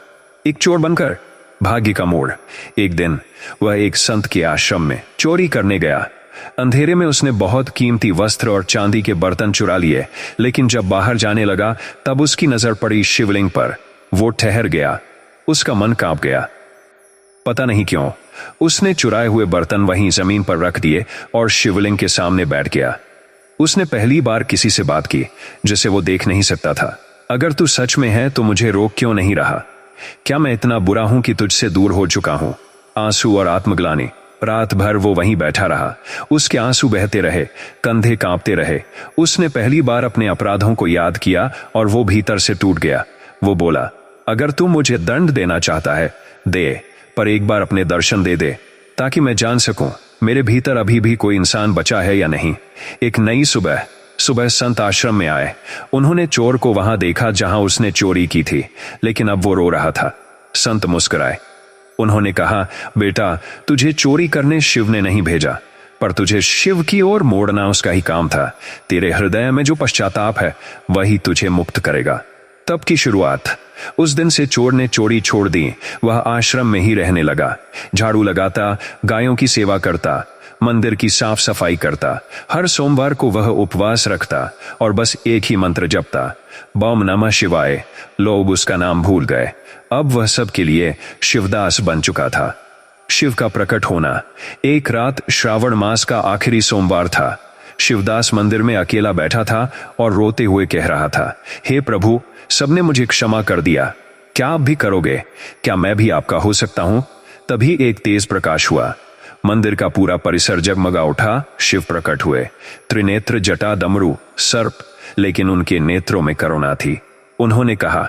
एक चोर बनकर। भाग्य का मोड़। एक दिन वह एक संत के आश्रम में चोरी करने गया। अंधेरे में उसने बहुत कीमती वस्त्र और चांदी के बर्तन चुरा लिए, लेकिन जब बाहर जाने लगा तब उसकी नजर पड़ी शिवलिंग पर। वो ठहर गया, उसका मन कांप गया। पता नहीं क्यों उसने चुराए हुए बर्तन वहीं जमीन पर रख दिए और शिवलिंग के सामने बैठ गया। उसने पहली बार किसी से बात की जिसे वो देख नहीं सकता था। अगर तू सच में है तो मुझे रोक क्यों नहीं रहा? क्या मैं इतना बुरा हूं कि तुझसे दूर हो चुका हूं? आंसू और आत्मग्लानि। रात भर वो वहीं बैठा रहा। उसके आंसू बहते रहे, कंधे कांपते रहे। उसने पहली बार अपने अपराधों को याद किया और वो भीतर से टूट गया। वो बोला, अगर तू मुझे दंड देना चाहता है दे, पर एक बार अपने दर्शन दे दे, ताकि मैं जान सकूं मेरे भीतर अभी भी कोई इंसान बचा है या नहीं। एक नई सुबह संत आश्रम में आए। उन्होंने चोर को वहां देखा जहां उसने चोरी की थी, लेकिन अब वो रो रहा था। संत मुस्कुराए। उन्होंने कहा, बेटा, तुझे चोरी करने शिव ने नहीं भेजा, पर तुझे शिव की ओर मोड़ना उसका ही काम था। तेरे हृदय में जो पश्चाताप है वही तुझे मुक्त करेगा। तब की शुरुआत। उस दिन से चोर ने चोरी छोड़ दी। वह आश्रम में ही रहने लगा। झाड़ू लगाता, गायों की सेवा करता, मंदिर की साफ सफाई करता। हर सोमवार को वह उपवास रखता और बस एक ही मंत्र जपता, बम नमः शिवाय। लोग उसका नाम भूल गए। अब वह सबके लिए शिवदास बन चुका था। शिव का प्रकट होना। एक रात श्रावण मास का आखिरी सोमवार था। शिवदास मंदिर में अकेला बैठा था और रोते हुए कह रहा था, हे प्रभु, सबने मुझे क्षमा कर दिया, क्या आप भी करोगे? क्या मैं भी आपका हो सकता हूं? तभी एक तेज प्रकाश हुआ। मंदिर का पूरा परिसर जगमगा उठा। शिव प्रकट हुए। त्रिनेत्र, जटा, डमरू, सर्प, लेकिन उनके नेत्रों में करुणा थी। उन्होंने कहा,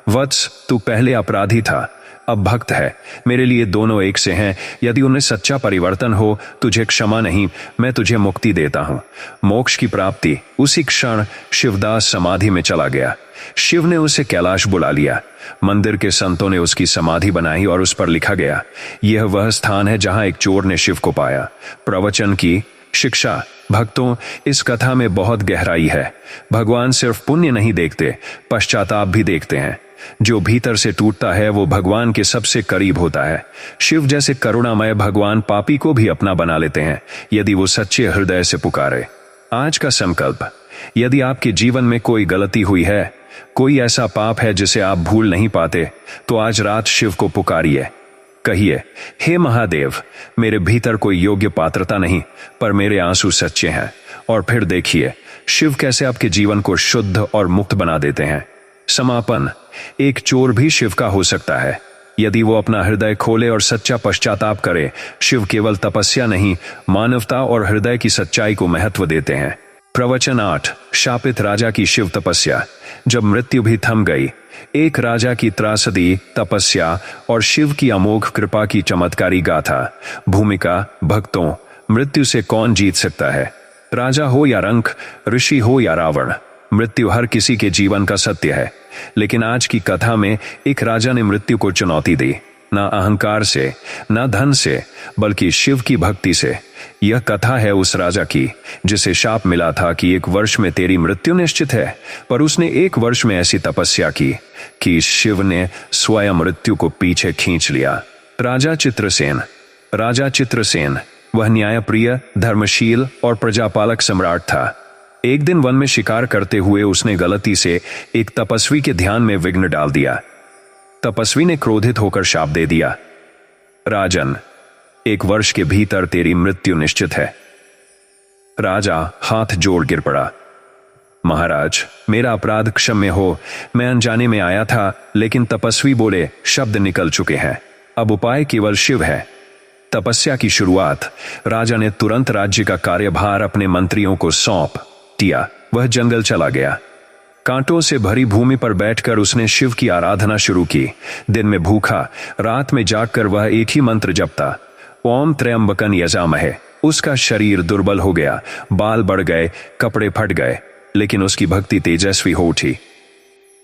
वत्स, तू पहले अपराधी था, अब भक्त है। मेरे लिए दोनों एक से हैं। यदि उनमें सच्चा परिवर्तन हो, तुझे क्षमा नहीं, मैं तुझे मुक्ति देता हूं, मोक्ष की प्राप्ति। उसी क्षण शिवदास समाधि में चला गया। शिव ने उसे कैलाश बुला लिया। मंदिर के संतों ने उसकी समाधि बनाई और उस पर लिखा गया, यह वह स्थान है जहां एक चोर ने शिव को पाया। प्रवचन की शिक्षा। भक्तों, इस कथा में बहुत गहराई है। भगवान सिर्फ पुण्य नहीं देखते, पश्चाताप भी देखते हैं। जो भीतर से टूटता है वो भगवान के सबसे करीब होता है। शिव जैसे करुणामय भगवान पापी को भी अपना बना लेते हैं, यदि वो सच्चे हृदय से पुकारे। आज का संकल्प। यदि आपके जीवन में कोई गलती हुई है, कोई ऐसा पाप है जिसे आप भूल नहीं पाते, तो आज रात शिव को पुकारिए। कहिए, हे महादेव, मेरे भीतर कोई योग्य पात्रता नहीं, पर मेरे आंसू सच्चे हैं। और फिर देखिए शिव कैसे आपके जीवन को शुद्ध और मुक्त बना देते हैं। समापन। एक चोर भी शिव का हो सकता है, यदि वो अपना हृदय खोले और सच्चा पश्चाताप करे। शिव केवल तपस्या नहीं, मानवता और हृदय की सच्चाई को महत्व देते हैं। प्रवचन 8। शापित राजा की शिव तपस्या। जब मृत्यु भी थम गई, एक राजा की त्रासदी, तपस्या और शिव की अमोघ कृपा की चमत्कारी गाथा। भूमिका। भक्तों, मृत्यु से कौन जीत सकता है? राजा हो या रंक, ऋषि हो या रावण, मृत्यु हर किसी के जीवन का सत्य है। लेकिन आज की कथा में एक राजा ने मृत्यु को चुनौती दी, ना अहंकार से, ना धन से, बल्कि शिव की भक्ति से। यह कथा है उस राजा की जिसे शाप मिला था कि 1 वर्ष में तेरी मृत्यु निश्चित है, पर उसने 1 वर्ष में ऐसी तपस्या की कि शिव ने स्वयं मृत्यु को पीछे खींच लिया। राजा चित्रसेन। राजा चित्रसेन वह न्यायप्रिय, धर्मशील और प्रजापालक सम्राट था। एक दिन वन में शिकार करते हुए उसने गलती से एक तपस्वी के ध्यान में विघ्न डाल दिया। तपस्वी ने क्रोधित होकर शाप दे दिया, राजन, 1 वर्ष के भीतर तेरी मृत्यु निश्चित है। राजा हाथ जोड़ गिर पड़ा। महाराज, मेरा अपराध क्षम्य हो, मैं अनजाने में आया था। लेकिन तपस्वी बोले, शब्द निकल चुके हैं, अब उपाय केवल शिव है। तपस्या की शुरुआत। राजा ने तुरंत राज्य का कार्यभार अपने मंत्रियों को सौंप दिया। वह जंगल चला गया। कांटों से भरी भूमि पर बैठकर उसने शिव की आराधना शुरू की। दिन में भूखा, रात में जागकर वह एक ही मंत्र जपता, ओम त्र्यंबकन यजामहे। उसका शरीर दुर्बल हो गया, बाल बढ़ गए, कपड़े फट गए, लेकिन उसकी भक्ति तेजस्वी हो उठी।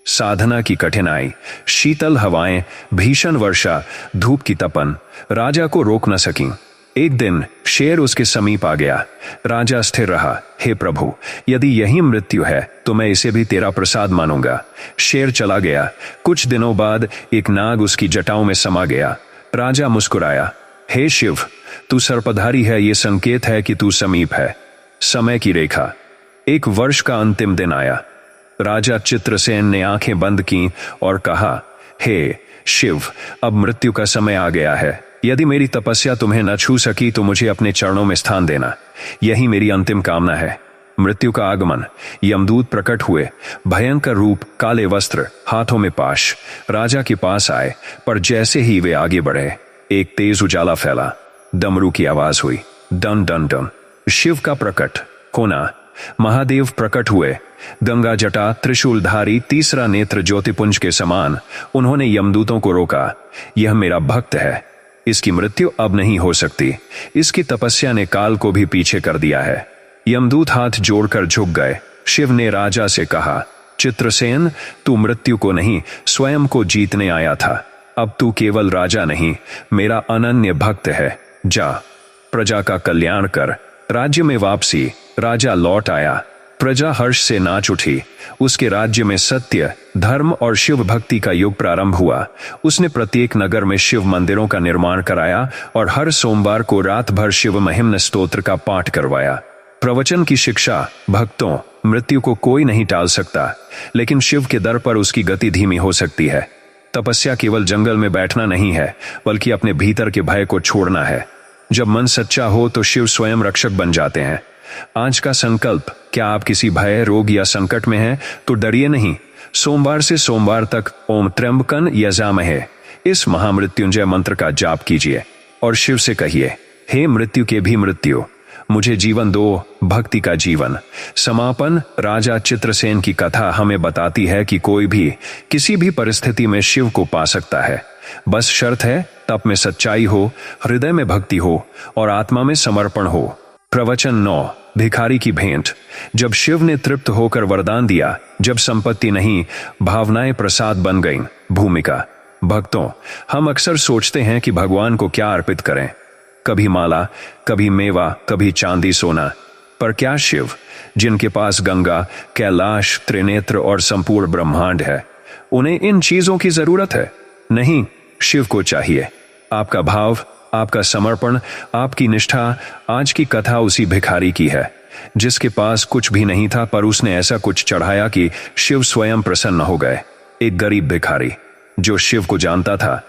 साधना की कठिनाई। शीतल हवाएं, भीषण वर्षा, धूप की तपन राजा को रोक न सकी। एक दिन शेर उसके समीप आ गया। राजा स्थिर रहा। हे प्रभु, यदि यही मृत्यु है तो मैं इसे भी तेरा प्रसाद मानूंगा। शेर चला गया। कुछ दिनों बाद एक नाग उसकी जटाओं में समा गया। राजा मुस्कुराया। हे शिव, तू सर्पधारी है, ये संकेत है कि तू समीप है। समय की रेखा। 1 वर्ष का अंतिम दिन आया। राजा चित्रसेन ने आंखें बंद की और कहा, हे शिव, अब मृत्यु का समय आ गया है। यदि मेरी तपस्या तुम्हें न छू सकी तो मुझे अपने चरणों में स्थान देना, यही मेरी अंतिम कामना है। मृत्यु का आगमन। यमदूत प्रकट हुए, भयंकर रूप, काले वस्त्र, हाथों में पाश। राजा के पास आए, पर जैसे ही वे आगे बढ़े, एक तेज उजाला फैला। डमरू की आवाज हुई, डन डन डन। शिव का प्रकट होना। महादेव प्रकट हुए, गंगा जटा, त्रिशूलधारी, तीसरा नेत्र ज्योतिपुंज के समान। उन्होंने यमदूतों को रोका, यह मेरा भक्त है, इसकी मृत्यु अब नहीं हो सकती। इसकी तपस्या ने काल को भी पीछे कर दिया है। यमदूत हाथ जोड़कर झुक गए। शिव ने राजा से कहा, चित्रसेन, तू मृत्यु को नहीं, स्वयं को जीतने आया था। अब तू केवल राजा नहीं, मेरा अनन्य भक्त है। जा, प्रजा का कल्याण कर। राज्य में वापसी। राजा लौट आया। प्रजा हर्ष से नाच उठी। उसके राज्य में सत्य, धर्म और शिव भक्ति का युग प्रारंभ हुआ। उसने प्रत्येक नगर में शिव मंदिरों का निर्माण कराया और हर सोमवार को रात भर शिव महिम्न स्तोत्र का पाठ करवाया। प्रवचन की शिक्षा। भक्तों, मृत्यु को कोई नहीं टाल सकता, लेकिन शिव के दर पर उसकी गति धीमी हो सकती है। तपस्या केवल जंगल में बैठना नहीं है, बल्कि अपने भीतर के भय को छोड़ना है। जब मन सच्चा हो तो शिव स्वयं रक्षक बन जाते हैं। आज का संकल्प। क्या आप किसी भय, रोग या संकट में हैं तो डरिए नहीं। सोमवार से सोमवार तक ओम त्र्यंबकन यजामहे इस महामृत्युंजय मंत्र का जाप कीजिए और शिव से कहिए, हे मृत्यु के भी मृत्यु, मुझे जीवन दो, भक्ति का जीवन। समापन। राजा चित्रसेन की कथा हमें बताती है कि कोई भी किसी भी परिस्थिति में शिव को पा सकता है। बस शर्त है तप में सच्चाई हो, हृदय में भक्ति हो और आत्मा में समर्पण हो। प्रवचन 9, भिखारी की भेंट। जब शिव ने तृप्त होकर वरदान दिया, जब संपत्ति नहीं भावनाएं प्रसाद बन गईं। भूमिका। भक्तों, हम अक्सर सोचते हैं कि भगवान को क्या अर्पित करें, कभी माला, कभी मेवा, कभी चांदी सोना। पर क्या शिव, जिनके पास गंगा, कैलाश, त्रिनेत्र और संपूर्ण ब्रह्मांड है, उन्हें इन चीजों की जरूरत है? नहीं, शिव को चाहिए आपका भाव, आपका समर्पण, आपकी निष्ठा। आज की कथा उसी भिखारी की है जिसके पास कुछ भी नहीं था, पर उसने ऐसा कुछ चढ़ाया कि शिव स्वयं प्रसन्न हो गए। एक गरीब भिखारी जो शिव को जानता था।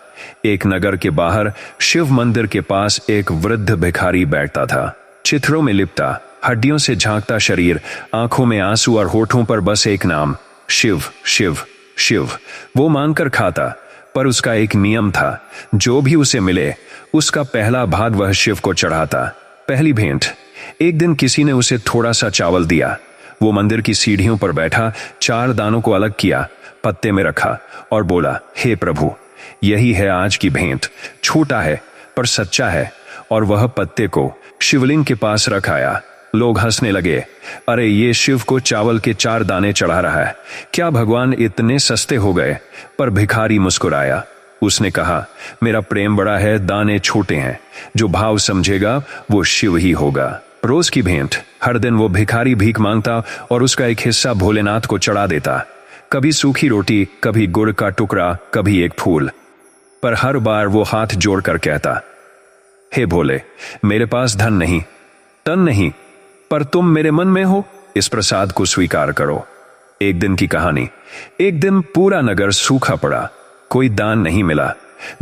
एक नगर के बाहर शिव मंदिर के पास एक वृद्ध भिखारी बैठता था। चित्रों में लिपटा, हड्डियों से झांकता शरीर, आंखों में आंसू और होठों पर बस एक नाम, शिव शिव शिव। वो मांगकर खाता, पर उसका एक नियम था, जो भी उसे मिले उसका पहला भाग वह शिव को चढ़ाता। पहली भेंट। एक दिन किसी ने उसे थोड़ा सा चावल दिया। वो मंदिर की सीढ़ियों पर बैठा, 4 दानों को अलग किया, पत्ते में रखा और बोला, हे प्रभु, यही है आज की भेंट। छोटा है पर सच्चा है। और वह पत्ते को शिवलिंग के पास रखाया। लोग हंसने लगे, अरे ये शिव को चावल के 4 दाने चढ़ा रहा है, क्या भगवान इतने सस्ते हो गए? पर भिखारी मुस्कुराया। उसने कहा, मेरा प्रेम बड़ा है, दाने छोटे हैं, जो भाव समझेगा वो शिव ही होगा। रोज की भेंट। हर दिन वो भिखारी भीख मांगता और उसका एक हिस्सा भोलेनाथ को चढ़ा देता। कभी सूखी रोटी, कभी गुड़ का टुकड़ा, कभी एक फूल। पर हर बार वो हाथ जोड़कर कहता, हे भोले, मेरे पास धन नहीं, तन नहीं, पर तुम मेरे मन में हो, इस प्रसाद को स्वीकार करो। एक दिन की कहानी। एक दिन पूरा नगर सूखा पड़ा, कोई दान नहीं मिला।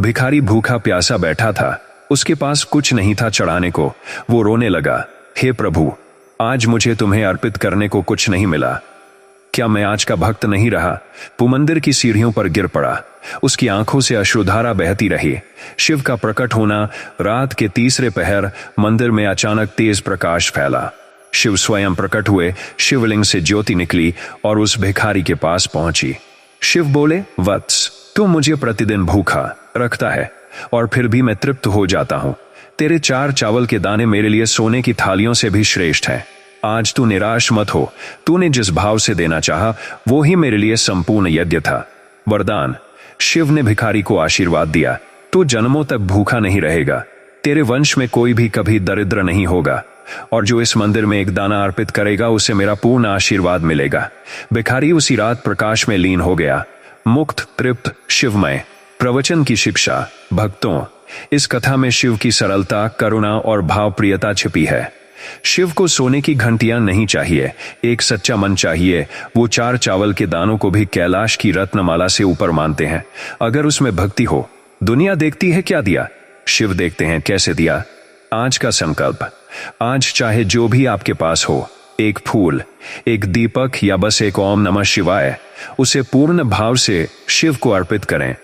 भिखारी भूखा प्यासा बैठा था, उसके पास कुछ नहीं था चढ़ाने को। वो रोने लगा, हे प्रभु, आज मुझे तुम्हें अर्पित करने को कुछ नहीं मिला। क्या मैं आज का भक्त नहीं रहा? वो मंदिर की सीढ़ियों पर गिर पड़ा। उसकी आंखों से अश्रुधारा बहती रही। शिव का प्रकट होना। रात के तीसरे पहर मंदिर में अचानक तेज प्रकाश फैला। शिव स्वयं प्रकट हुए, शिवलिंग से ज्योति निकली और उस भिखारी के पास पहुंची। शिव बोले, वत्स, तू मुझे प्रतिदिन भूखा रखता है और फिर भी मैं तृप्त हो जाता हूं। तेरे 4 चावल के दाने मेरे लिए सोने की थालियों से भी श्रेष्ठ हैं। आज तू निराश मत हो, तूने जिस भाव से देना चाहा वो ही मेरे लिए संपूर्ण यज्ञ था। वरदान। शिव ने भिखारी को आशीर्वाद दिया, तू जन्मों तक भूखा नहीं रहेगा, तेरे वंश में कोई भी कभी दरिद्र नहीं होगा, और जो इस मंदिर में एक दाना अर्पित करेगा उसे मेरा पूर्ण आशीर्वाद मिलेगा। भिखारी उसी रात प्रकाश में लीन हो गया, मुक्त, तृप्त, शिवमय। प्रवचन की शिक्षा। भक्तों, इस कथा में शिव की सरलता, करुणा और भावप्रियता छिपी है। शिव को सोने की घंटियां नहीं चाहिए, एक सच्चा मन चाहिए। वो 4 चावल के दानों को भी कैलाश की रत्नमाला से ऊपर मानते हैं। अगर उसमें भक्ति हो, दुनिया देखती है क्या दिया, शिव देखते हैं कैसे दिया। आज का संकल्प। आज चाहे जो भी आपके पास हो, एक फूल, एक दीपक या बस एक ओम नमः शिवाय, उसे पूर्ण भाव से शिव को अर्पित करें।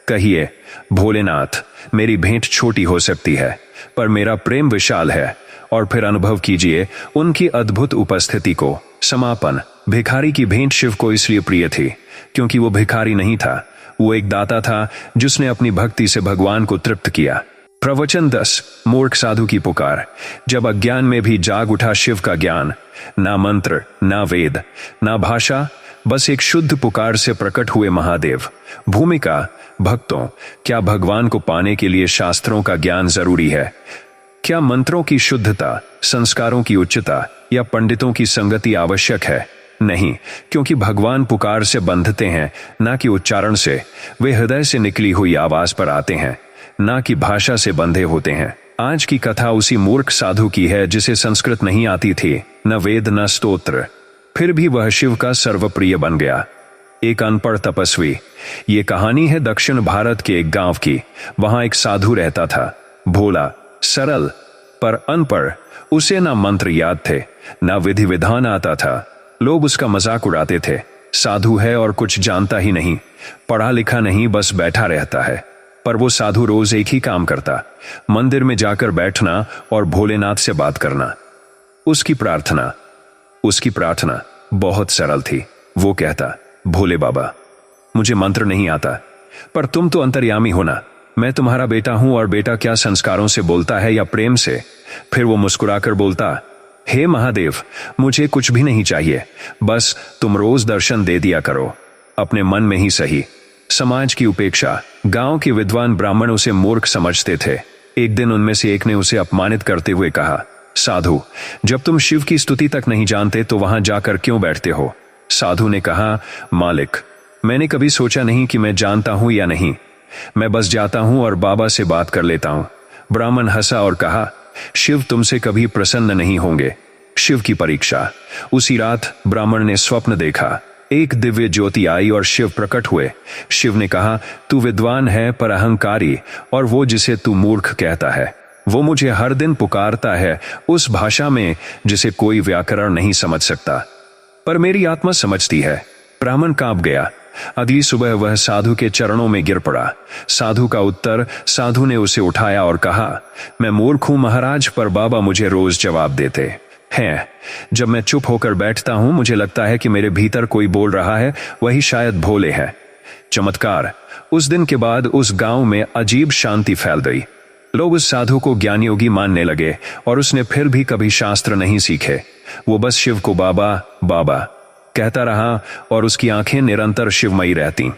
कहिए, भोलेनाथ, मेरी भेंट छोटी हो सकती है, पर मेरा प्रेम विशाल है। और फिर अनुभव कीजिए उनकी अद्भुत उपस्थिति को। समापन। भिखारी की भेंट शिव को इसलिए प्रिय थी क्योंकि वो भिखारी नहीं था, वो एक दाता था जिसने अपनी भक्ति से भगवान को तृप्त किया। प्रवचन 10, मूर्ख साधु की पुकार। जब अज्ञान में भी जाग उठा शिव का ज्ञान, ना मंत्र, ना वेद, ना भाषा, बस एक शुद्ध पुकार से प्रकट हुए महादेव। भूमिका। भक्तों, क्या भगवान को पाने के लिए शास्त्रों का ज्ञान जरूरी है? क्या मंत्रों की शुद्धता, संस्कारों की उच्चता या पंडितों की संगति आवश्यक है? नहीं, क्योंकि भगवान पुकार से बंधते हैं, ना कि उच्चारण से। वे हृदय से निकली हुई आवाज पर आते हैं, ना कि भाषा से बंधे होते हैं। आज की कथा उसी मूर्ख साधु की है जिसे संस्कृत नहीं आती थी, न वेद न स्तोत्र, फिर भी वह शिव का सर्वप्रिय बन गया। एक अनपढ़ तपस्वी। ये कहानी है दक्षिण भारत के एक गांव की। वहां एक साधु रहता था, भोला, सरल, पर अनपढ़। उसे ना मंत्र याद थे, ना विधि विधान आता था। लोग उसका मजाक उड़ाते थे, साधु है और कुछ जानता ही नहीं, पढ़ा लिखा नहीं, बस बैठा रहता है। पर वो साधु रोज एक ही काम करता, मंदिर में जाकर बैठना और भोलेनाथ से बात करना। उसकी प्रार्थना बहुत सरल थी। वो कहता, भोले बाबा, मुझे मंत्र नहीं आता, पर तुम तो अंतर्यामी हो ना। मैं तुम्हारा बेटा हूं, और बेटा क्या संस्कारों से बोलता है या प्रेम से? फिर वो मुस्कुराकर बोलता, हे महादेव, मुझे कुछ भी नहीं चाहिए, बस तुम रोज दर्शन दे दिया करो, अपने मन में ही सही। समाज की उपेक्षा। गांव के विद्वान ब्राह्मण उसे मूर्ख समझते थे। एक दिन उनमें से एक ने उसे अपमानित करते हुए कहा, साधु, जब तुम शिव की स्तुति तक नहीं जानते तो वहां जाकर क्यों बैठते हो? साधु ने कहा, मालिक, मैंने कभी सोचा नहीं कि मैं जानता हूं या नहीं, मैं बस जाता हूं और बाबा से बात कर लेता हूं। ब्राह्मण हंसा और कहा, शिव तुमसे कभी प्रसन्न नहीं होंगे। शिव की परीक्षा। उसी रात ब्राह्मण ने स्वप्न देखा। एक दिव्य ज्योति आई और शिव प्रकट हुए। शिव ने कहा, तू विद्वान है पर अहंकारी, और वो जिसे तू मूर्ख कहता है, वो मुझे हर दिन पुकारता है उस भाषा में जिसे कोई व्याकरण नहीं समझ सकता, पर मेरी आत्मा समझती है। ब्राह्मण कांप गया। अगली सुबह वह साधु के चरणों में गिर पड़ा। साधु का उत्तर। साधु ने उसे उठाया और कहा, मैं मूर्ख हूं महाराज, पर बाबा मुझे रोज जवाब देते हैं। जब मैं चुप होकर बैठता हूं, मुझे लगता है कि मेरे भीतर कोई बोल रहा है, वही शायद भोले है। चमत्कार। उस दिन के बाद उस गांव में अजीब शांति फैल गई। लोग उस साधु को ज्ञान योगी मानने लगे, और उसने फिर भी कभी शास्त्र नहीं सीखे। वो बस शिव को बाबा बाबा कहता रहा, और उसकी आंखें निरंतर शिवमयी रहती।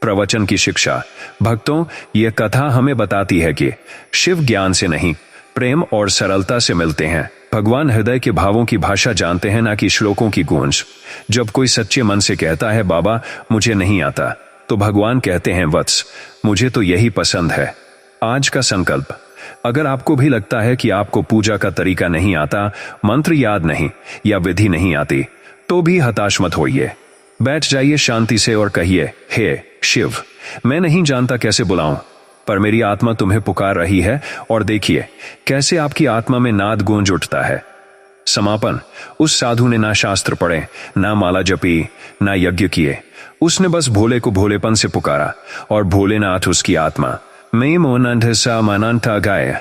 प्रवचन की शिक्षा। भक्तों, यह कथा हमें बताती है कि शिव ज्ञान से नहीं, प्रेम और सरलता से मिलते हैं। भगवान हृदय के भावों की भाषा जानते हैं, ना कि श्लोकों की गूंज। जब कोई सच्चे मन से कहता है, बाबा मुझे नहीं आता, तो भगवान कहते हैं, वत्स, मुझे तो यही पसंद है। आज का संकल्प। अगर आपको भी लगता है कि आपको पूजा का तरीका नहीं आता, मंत्र याद नहीं या विधि नहीं आती, तो भी हताश मत होइए। बैठ जाइए शांति से और कहिए, हे शिव, मैं नहीं जानता कैसे बुलाऊं, पर मेरी आत्मा तुम्हें पुकार रही है, और देखिए कैसे आपकी आत्मा में नाद गूंज उठता है। समापन। उस साधु ने ना शास्त्र पढ़े, ना माला जपी, ना यज्ञ किए। उसने बस भोले को भोलेपन से पुकारा, और भोलेनाथ उसकी आत्मा। मैं मोनंद सा मानंता गाय।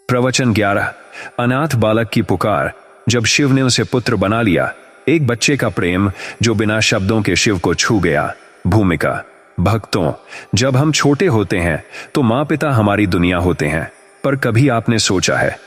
प्रवचन 11। अनाथ बालक की पुकार। जब शिव ने उसे पुत्र बना लिया, एक बच्चे का प्रेम जो बिना शब्दों के शिव को छू गया। भूमिका। भक्तों, जब हम छोटे होते हैं तो माँ पिता हमारी दुनिया होते हैं, पर कभी आपने सोचा है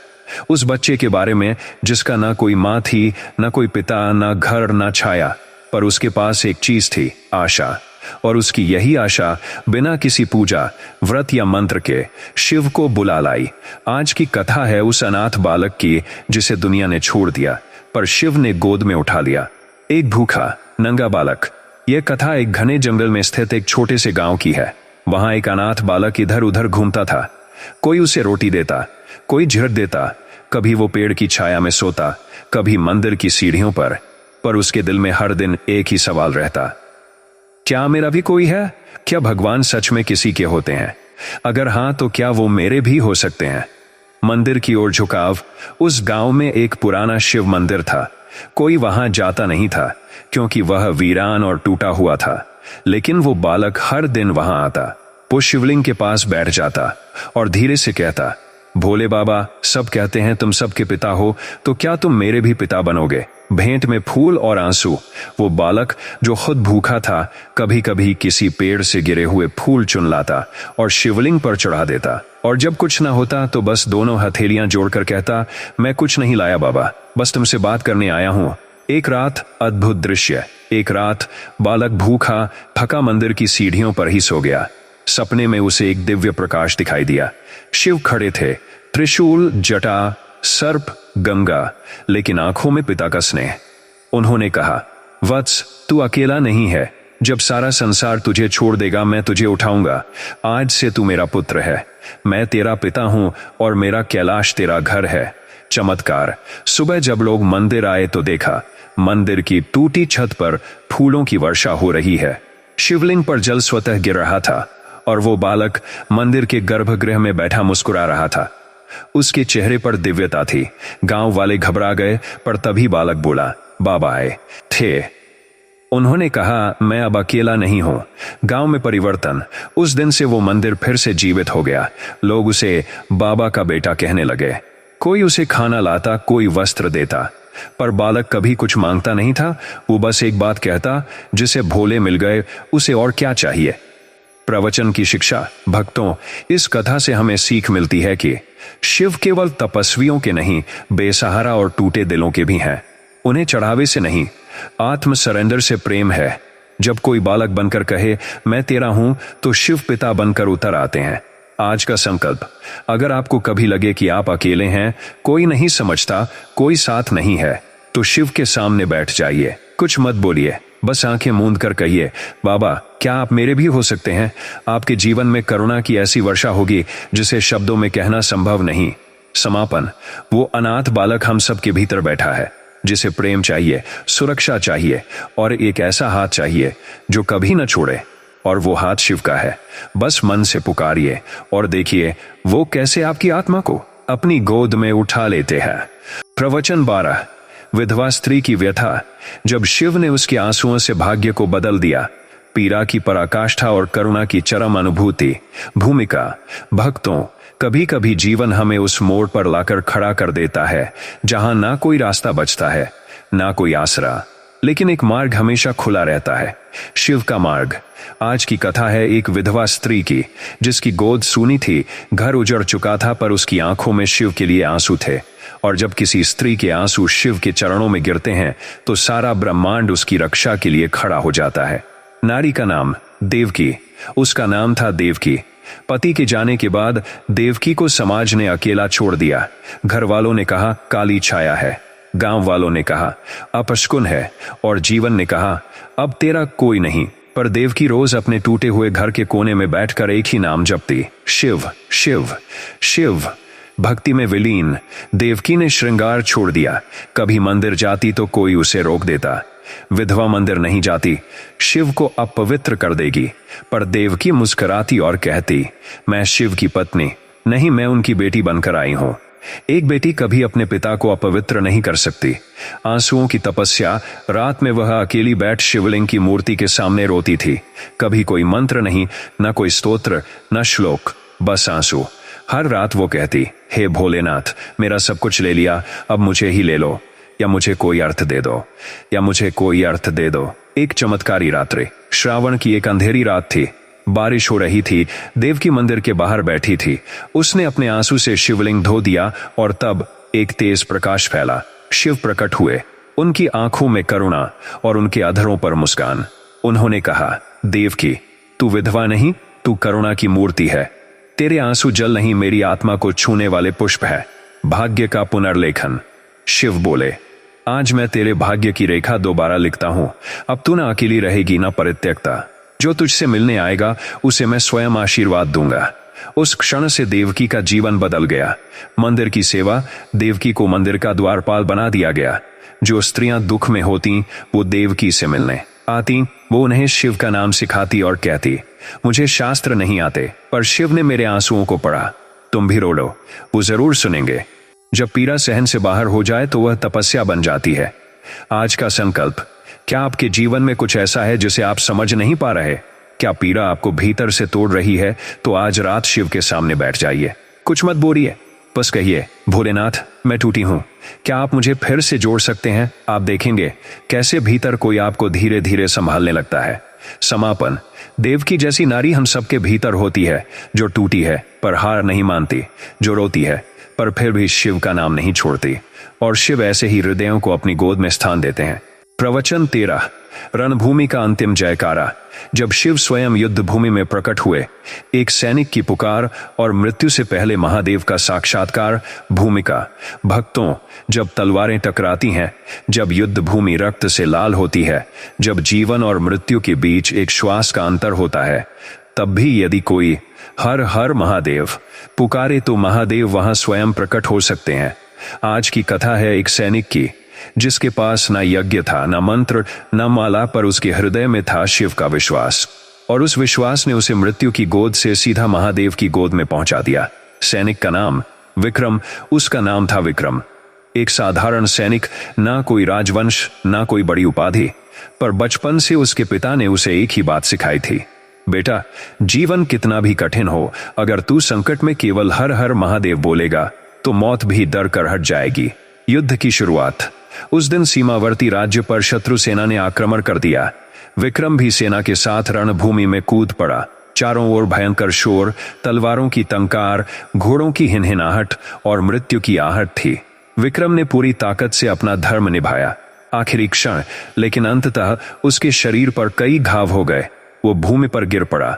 उस बच्चे के बारे में जिसका ना कोई माँ थी, ना कोई पिता, ना घर, ना छाया, पर उसके पास एक चीज थी, आशा। और उसकी यही आशा बिना किसी पूजा, व्रत या मंत्र के शिव को बुला लाई। आज की कथा है उस अनाथ बालक की जिसे दुनिया ने छोड़ दिया, पर शिव ने गोद में उठा लिया। एक भूखा नंगा बालक। यह कथा एक घने जंगल में स्थित एक छोटे से गांव की है। वहां एक अनाथ बालक इधर उधर घूमता था। कोई उसे रोटी देता, कोई झिड़क देता, कभी वो पेड़ की छाया में सोता, कभी मंदिर की सीढ़ियों पर उसके दिल में हर दिन एक ही सवाल रहता, क्या मेरा भी कोई है? क्या भगवान सच में किसी के होते हैं? अगर हां, तो क्या वो मेरे भी हो सकते हैं? मंदिर की ओर झुकाव। उस गांव में एक पुराना शिव मंदिर था। कोई वहां जाता नहीं था, क्योंकि वह वीरान और टूटा हुआ था। लेकिन वो बालक हर दिन वहां आता। वो शिवलिंग के पास बैठ जाता और धीरे से कहता, भोले बाबा, सब कहते हैं तुम सबके पिता हो, तो क्या तुम मेरे भी पिता बनोगे? भेंट में फूल और आंसू। वो बालक जो खुद भूखा था, कभी कभी किसी पेड़ से गिरे हुए फूल चुन लाता और शिवलिंग पर चढ़ा देता, और जब कुछ ना होता तो बस दोनों हथेलियां जोड़कर कहता, मैं कुछ नहीं लाया बाबा, बस तुमसे बात करने आया हूं। एक रात अद्भुत दृश्य। एक रात बालक भूखा थका मंदिर की सीढ़ियों पर ही सो गया। सपने में उसे एक दिव्य प्रकाश दिखाई दिया। शिव खड़े थे, त्रिशूल, जटा, सर्प, गंगा, लेकिन आंखों में पिता का स्नेह। उन्होंने कहा, वत्स, तू अकेला नहीं है। जब सारा संसार तुझे छोड़ देगा, मैं तुझे उठाऊंगा। आज से तू मेरा पुत्र है। मैं तेरा पिता हूं और मेरा कैलाश तेरा घर है। चमत्कार। सुबह जब लोग मंदिर आए तो देखा, मंदिर की टूटी छत पर फूलों की वर्षा हो रही है। शिवलिंग पर जल स्वतः गिर रहा था, और वो बालक मंदिर के गर्भगृह में बैठा मुस्कुरा रहा था। उसके चेहरे पर दिव्यता थी। गांव वाले घबरा गए, पर तभी बालक बोला, बाबा आए थे। उन्होंने कहा, मैं अब अकेला नहीं हूं। गांव में परिवर्तन। उस दिन से वो मंदिर फिर से जीवित हो गया। लोग उसे बाबा का बेटा कहने लगे। कोई उसे खाना लाता, कोई वस्त्र देता, पर बालक कभी कुछ मांगता नहीं था। वो बस एक बात कहता, जिसे भोले मिल गए उसे और क्या चाहिए। प्रवचन की शिक्षा। भक्तों, इस कथा से हमें सीख मिलती है कि शिव केवल तपस्वियों के नहीं, बेसहारा और टूटे दिलों के भी हैं। उन्हें चढ़ावे से नहीं, आत्म सरेंडर से प्रेम है। जब कोई बालक बनकर कहे मैं तेरा हूं, तो शिव पिता बनकर उतर आते हैं। आज का संकल्प। अगर आपको कभी लगे कि आप अकेले हैं, कोई नहीं समझता, कोई साथ नहीं है, तो शिव के सामने बैठ जाइए। कुछ मत बोलिए, बस आंखें मूंद कर कहिए, बाबा क्या आप मेरे भी हो सकते हैं। आपके जीवन में करुणा की ऐसी वर्षा होगी जिसे शब्दों में कहना संभव नहीं। समापन। वो अनाथ बालक हम सब के भीतर बैठा है, जिसे प्रेम चाहिए, सुरक्षा चाहिए और एक ऐसा हाथ चाहिए जो कभी न छोड़े। और वो हाथ शिव का है। बस मन से पुकारिए और देखिए वो कैसे आपकी आत्मा को अपनी गोद में उठा लेते हैं। प्रवचन 12। विधवा स्त्री की व्यथा। जब शिव ने उसके आंसुओं से भाग्य को बदल दिया। पीड़ा की पराकाष्ठा और करुणा की चरम अनुभूति। भूमिका। भक्तों, कभी कभी जीवन हमें उस मोड़ पर लाकर खड़ा कर देता है जहां ना कोई रास्ता बचता है, ना कोई आसरा, लेकिन एक मार्ग हमेशा खुला रहता है, शिव का मार्ग। आज की कथा है एक विधवा स्त्री की, जिसकी गोद सूनी थी, घर उजड़ चुका था, पर उसकी आंखों में शिव के लिए आंसू थे। और जब किसी स्त्री के आंसू शिव के चरणों में गिरते हैं, तो सारा ब्रह्मांड उसकी रक्षा के लिए खड़ा हो जाता है। नारी का नाम देवकी। उसका नाम था देवकी। पति के जाने के बाद देवकी को समाज ने अकेला छोड़ दिया। घर वालों ने कहा काली छाया है, गांव वालों ने कहा अपशकुन है, और जीवन ने कहा अब तेरा कोई नहीं। पर देवकी रोज अपने टूटे हुए घर के कोने में बैठकर एक ही नाम जपती, शिव शिव शिव। भक्ति में विलीन देवकी ने श्रृंगार छोड़ दिया। कभी मंदिर जाती तो कोई उसे रोक देता। विधवा मंदिर नहीं जाती, शिव को अपवित्र कर देगी। पर देवकी मुस्कुराती और कहती, मैं शिव की पत्नी नहीं, मैं उनकी बेटी बनकर आई हूं। एक बेटी कभी अपने पिता को अपवित्र नहीं कर सकती। आंसुओं की तपस्या। रात में वह अकेली बैठ शिवलिंग की मूर्ति के सामने रोती थी। कभी कोई मंत्र नहीं, न कोई स्तोत्र, न श्लोक, बस आंसू। हर रात वो कहती, हे भोलेनाथ, मेरा सब कुछ ले लिया, अब मुझे ही ले लो, या मुझे कोई अर्थ दे दो, या मुझे कोई अर्थ दे दो। एक चमत्कारी रात्रि। श्रावण की एक अंधेरी रात थी। बारिश हो रही थी। देवकी मंदिर के बाहर बैठी थी। उसने अपने आंसू से शिवलिंग धो दिया और तब एक तेज प्रकाश फैला। शिव प्रकट हुए। उनकी आंखों में करुणा और उनके अधरों पर मुस्कान। उन्होंने कहा, देवकी, तू विधवा नहीं, तू करुणा की मूर्ति है। तेरे आंसू जल नहीं, मेरी आत्मा को छूने वाले पुष्प है, भाग्य का पुनर्लेखन। शिव बोले, आज मैं तेरे भाग्य की रेखा दोबारा लिखता हूं। अब तू ना अकेली रहेगी, ना परित्यक्ता। जो तुझसे मिलने आएगा उसे मैं स्वयं आशीर्वाद दूंगा। उस क्षण से देवकी का जीवन बदल गया। मंदिर की सेवा। देवकी को मंदिर का द्वारपाल बना दिया गया। जो स्त्रियां दुख में होती वो देवकी से मिलने आती। वो उन्हें शिव का नाम सिखाती और कहती, मुझे शास्त्र नहीं आते, पर शिव ने मेरे आंसुओं को पढ़ा। तुम भी रो लो, वो जरूर सुनेंगे। जब पीड़ा सहन से बाहर हो जाए तो वह तपस्या बन जाती है। आज का संकल्प। क्या आपके जीवन में कुछ ऐसा है जिसे आप समझ नहीं पा रहे? क्या पीड़ा आपको भीतर से तोड़ रही है? तो आज रात शिव के सामने बैठ जाइए। कुछ मत बोलिए, बस कहिए, भोलेनाथ, मैं टूटी हूं, क्या आप मुझे फिर से जोड़ सकते हैं? आप देखेंगे कैसे भीतर कोई आपको धीरे धीरे संभालने लगता है। समापन। देवकी जैसी नारी हम सबके भीतर होती है, जो टूटी है पर हार नहीं मानती, जो रोती है पर फिर भी शिव का नाम नहीं छोड़ती। और शिव ऐसे ही हृदयों को अपनी गोद में स्थान देते हैं। प्रवचन 13। रणभूमि का अंतिम जयकारा। जब शिव स्वयं युद्ध भूमि में प्रकट हुए, एक सैनिक की पुकार और मृत्यु से पहले महादेव का साक्षात्कार। भूमिका। भक्तों, जब तलवारें टकराती हैं, जब युद्ध भूमि रक्त से लाल होती है, जब जीवन और मृत्यु के बीच एक श्वास का अंतर होता है, तब भी यदि कोई हर हर महादेव पुकारे तो महादेव वहां स्वयं प्रकट हो सकते हैं। आज की कथा है एक सैनिक की, जिसके पास न यज्ञ था, न मंत्र, न माला, पर उसके हृदय में था शिव का विश्वास। और उस विश्वास ने उसे मृत्यु की गोद से सीधा महादेव की गोद में पहुंचा दिया। सैनिक का नाम विक्रम। उसका नाम था विक्रम। एक साधारण सैनिक, ना कोई राजवंश, ना कोई बड़ी उपाधि, पर बचपन से उसके पिता ने उसे एक ही बात सिखाई थी, बेटा, जीवन कितना भी कठिन हो, अगर तू संकट में केवल हर हर महादेव बोलेगा तो मौत भी डर कर हट जाएगी। युद्ध की शुरुआत। उस दिन सीमावर्ती राज्य पर शत्रु सेना ने आक्रमण कर दिया। विक्रम भी सेना के साथ रणभूमि में कूद पड़ा। चारों ओर भयंकर शोर, तलवारों की टंकार, घोड़ों की हिनहिनाहट और मृत्यु की आहट थी। विक्रम ने पूरी ताकत से अपना धर्म निभाया। आखिरी क्षण, लेकिन अंततः उसके शरीर पर कई घाव हो गए। वो भूमि पर गिर पड़ा।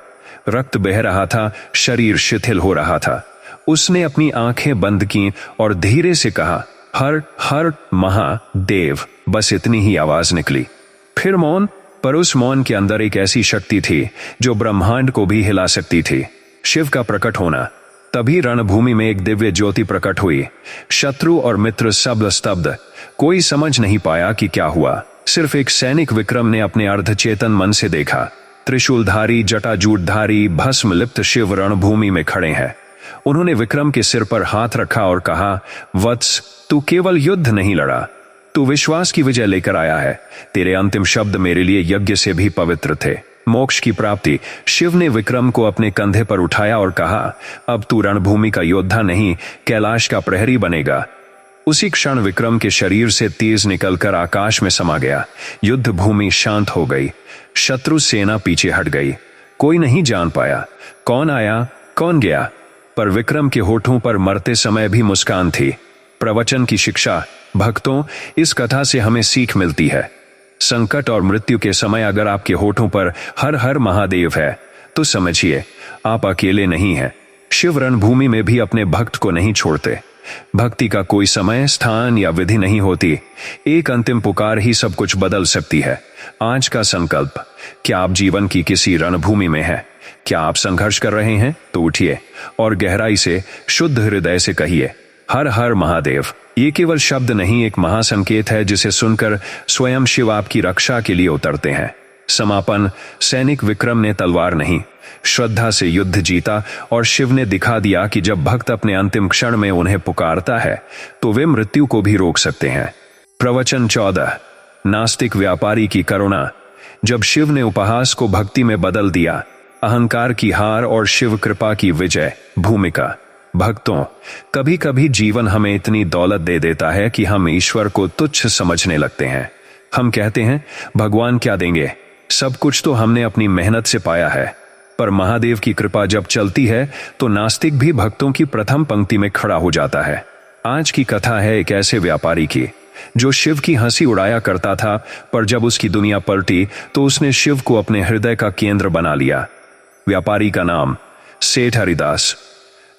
रक्त बह रहा था, शरीर शिथिल हो रहा था। उसने अपनी आंखें बंद की और धीरे से कहा, हर हर महादेव। बस इतनी ही आवाज निकली। फिर मौन, पर उस मौन के अंदर एक ऐसी शक्ति थी जो ब्रह्मांड को भी हिला सकती थी। शिव का प्रकट होना। तभी रणभूमि में एक दिव्य ज्योति प्रकट हुई। शत्रु और मित्र सब स्तब्ध। कोई समझ नहीं पाया कि क्या हुआ। सिर्फ एक सैनिक विक्रम ने अपने अर्धचेतन मन से देखा। त्रिशूलधारी, जटाजूटधारी, भस्म लिप्त शिव रणभूमि में खड़े हैं। उन्होंने विक्रम के सिर पर हाथ रखा और कहा, वत्स, तू केवल युद्ध नहीं लड़ा, तू विश्वास की विजय लेकर आया है। तेरे अंतिम शब्द मेरे लिए यज्ञ से भी पवित्र थे। मोक्ष की प्राप्ति। शिव ने विक्रम को अपने कंधे पर उठाया और कहा, अब तू रणभूमि का योद्धा नहीं, कैलाश का प्रहरी बनेगा। उसी क्षण विक्रम के शरीर से तेज निकलकर आकाश में समा गया। युद्ध भूमि शांत हो गई। शत्रु सेना पीछे हट गई। कोई नहीं जान पाया कौन आया कौन गया, पर विक्रम के होठों पर मरते समय भी मुस्कान थी। प्रवचन की शिक्षा। भक्तों, इस कथा से हमें सीख मिलती है। संकट और मृत्यु के समय अगर आपके होठों पर हर हर महादेव है तो समझिए आप अकेले नहीं हैं। शिव रणभूमि में भी अपने भक्त को नहीं छोड़ते। भक्ति का कोई समय, स्थान या विधि नहीं होती। एक अंतिम पुकार ही सब कुछ बदल सकती है। आज का संकल्प। क्या आप जीवन की किसी रणभूमि में हैं? क्या आप संघर्ष कर रहे हैं? तो उठिए और गहराई से, शुद्ध हृदय से कहिए, हर हर महादेव। ये केवल शब्द नहीं, एक महासंकेत है जिसे सुनकर स्वयं शिव आपकी रक्षा के लिए उतरते हैं। समापन। सैनिक विक्रम ने तलवार नहीं, श्रद्धा से युद्ध जीता और शिव ने दिखा दिया कि जब भक्त अपने अंतिम क्षण में उन्हें पुकारता है तो वे मृत्यु को भी रोक सकते हैं। प्रवचन 14। नास्तिक व्यापारी की करुणा। जब शिव ने उपहास को भक्ति में बदल दिया, अहंकार की हार और शिव कृपा की विजय। भूमिका। भक्तों, कभी कभी जीवन हमें इतनी दौलत दे देता है कि हम ईश्वर को तुच्छ समझने लगते हैं। हम कहते हैं, भगवान क्या देंगे, सब कुछ तो हमने अपनी मेहनत से पाया है। पर महादेव की कृपा जब चलती है तो नास्तिक भी भक्तों की प्रथम पंक्ति में खड़ा हो जाता है। आज की कथा है एक ऐसे व्यापारी की जो शिव की हंसी उड़ाया करता था, पर जब उसकी दुनिया पलटी तो उसने शिव को अपने हृदय का केंद्र बना लिया। व्यापारी का नाम सेठ हरिदास।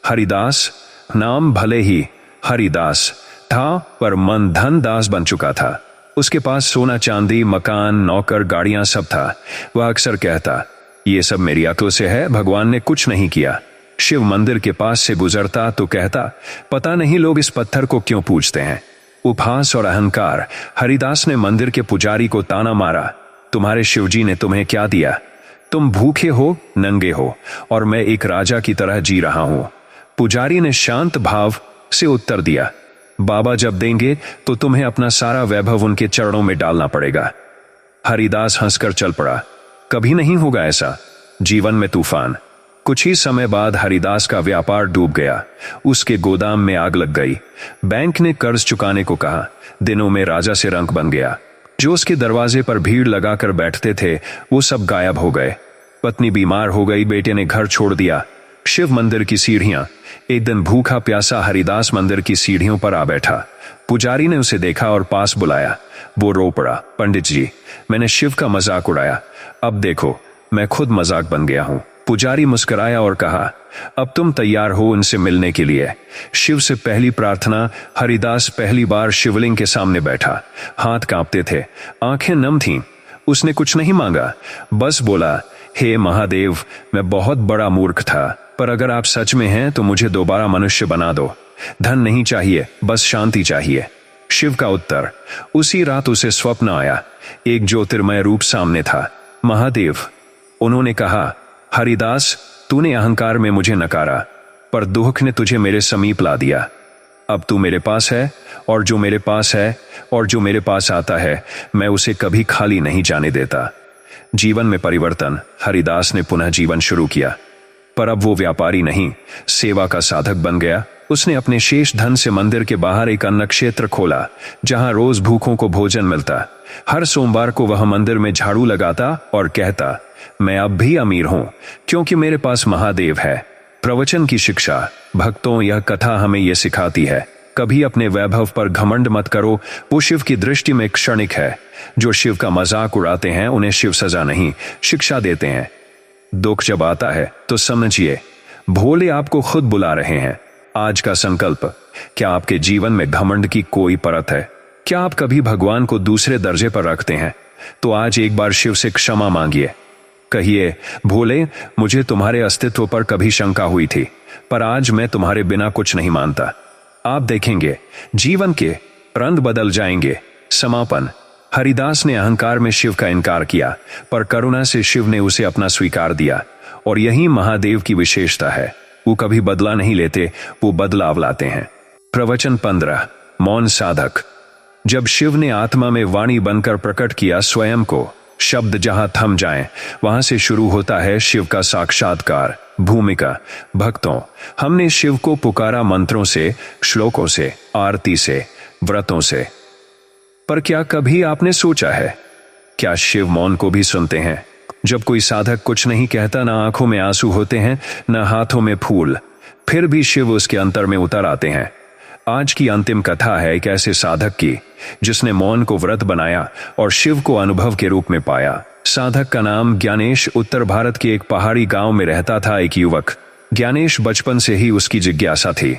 हरिदास नाम भले ही हरिदास था, पर मन धन दास बन चुका था। उसके पास सोना चांदी, मकान, नौकर, गाड़ियां सब था। वह अक्सर कहता, ये सब मेरी अक्ल से है, भगवान ने कुछ नहीं किया। शिव मंदिर के पास से गुजरता तो कहता, पता नहीं लोग इस पत्थर को क्यों पूजते हैं। उपहास और अहंकार। हरिदास ने मंदिर के पुजारी को ताना मारा, तुम्हारे शिवजी ने तुम्हें क्या दिया? तुम भूखे हो, नंगे हो, और मैं एक राजा की तरह जी रहा हूं। पुजारी ने शांत भाव से उत्तर दिया, बाबा जब देंगे तो तुम्हें अपना सारा वैभव उनके चरणों में डालना पड़ेगा। हरिदास हंसकर चल पड़ा, कभी नहीं होगा ऐसा। जीवन में तूफान। कुछ ही समय बाद हरिदास का व्यापार डूब गया। उसके गोदाम में आग लग गई। बैंक ने कर्ज चुकाने को कहा। दिनों में राजा से रंक बन गया। जो उसके दरवाजे पर भीड़ लगाकर बैठते थे वो सब गायब हो गए। पत्नी बीमार हो गई, बेटे ने घर छोड़ दिया। शिव मंदिर की सीढ़ियां। एक दिन भूखा प्यासा हरिदास मंदिर की सीढ़ियों पर आ बैठा। पुजारी ने उसे देखा और पास बुलाया। वो रो पड़ा, पंडित जी, मैंने शिव का मजाक उड़ाया, अब देखो मैं खुद मजाक बन गया हूं। पुजारी मुस्कुराया और कहा, अब तुम तैयार हो उनसे मिलने के लिए। शिव से पहली प्रार्थना। हरिदास पहली बार शिवलिंग के सामने बैठा। हाथ कांपते थे, आंखें नम थीं। उसने कुछ नहीं मांगा, बस बोला, हे महादेव, मैं बहुत बड़ा मूर्ख था, पर अगर आप सच में हैं तो मुझे दोबारा मनुष्य बना दो। धन नहीं चाहिए, बस शांति चाहिए। शिव का उत्तर। उसी रात उसे स्वप्न आया। एक ज्योतिर्मय रूप सामने था, महादेव। उन्होंने कहा, हरिदास, तूने अहंकार में मुझे नकारा, पर दुख ने तुझे मेरे समीप ला दिया। अब तू मेरे पास है, और जो मेरे पास है और जो मेरे पास आता है मैं उसे कभी खाली नहीं जाने देता। जीवन में परिवर्तन। हरिदास ने पुनः जीवन शुरू किया, पर अब वो व्यापारी नहीं, सेवा का साधक बन गया। उसने अपने शेष धन से मंदिर के बाहर एक अन्न क्षेत्र खोला, जहां रोज भूखों को भोजन मिलता। हर सोमवार को वह मंदिर में झाड़ू लगाता और कहता, मैं अब भी अमीर हूं क्योंकि मेरे पास महादेव है। प्रवचन की शिक्षा। भक्तों, यह कथा हमें यह सिखाती है, कभी अपने वैभव पर घमंड मत करो, वो शिव की दृष्टि में क्षणिक है। जो शिव का मजाक उड़ाते हैं उन्हें शिव सजा नहीं, शिक्षा देते हैं। दुख जब आता है तो समझिए, भोले आपको खुद बुला रहे हैं। आज का संकल्प। क्या आपके जीवन में घमंड की कोई परत है? क्या आप कभी भगवान को दूसरे दर्जे पर रखते हैं? तो आज एक बार शिव से क्षमा मांगिए। कहिए, भोले, मुझे तुम्हारे अस्तित्व पर कभी शंका हुई थी, पर आज मैं तुम्हारे बिना कुछ नहीं मानता। आप देखेंगे जीवन के रंग बदल जाएंगे। समापन। हरिदास ने अहंकार में शिव का इनकार किया, पर करुणा से शिव ने उसे अपना स्वीकार दिया। और यही महादेव की विशेषता है, वो कभी बदला नहीं लेते, वो बदलाव लाते हैं। प्रवचन 15। मौन साधक। जब शिव ने आत्मा में वाणी बनकर प्रकट किया स्वयं को, शब्द जहां थम जाएं, वहां से शुरू होता है शिव का साक्षात्कार। भूमिका। भक्तों, हमने शिव को पुकारा मंत्रों से, श्लोकों से, आरती से, व्रतों से, पर क्या कभी आपने सोचा है, क्या शिव मौन को भी सुनते हैं? जब कोई साधक कुछ नहीं कहता, ना आंखों में आंसू होते हैं, ना हाथों में फूल, फिर भी शिव उसके अंतर में उतर आते हैं। आज की अंतिम कथा है एक ऐसे साधक की, जिसने मौन को व्रत बनाया और शिव को अनुभव के रूप में पाया। साधक का नाम ज्ञानेश। उत्तर भारत के एक पहाड़ी गांव में रहता था एक युवक। ज्ञानेश बचपन से ही उसकी जिज्ञासा थी,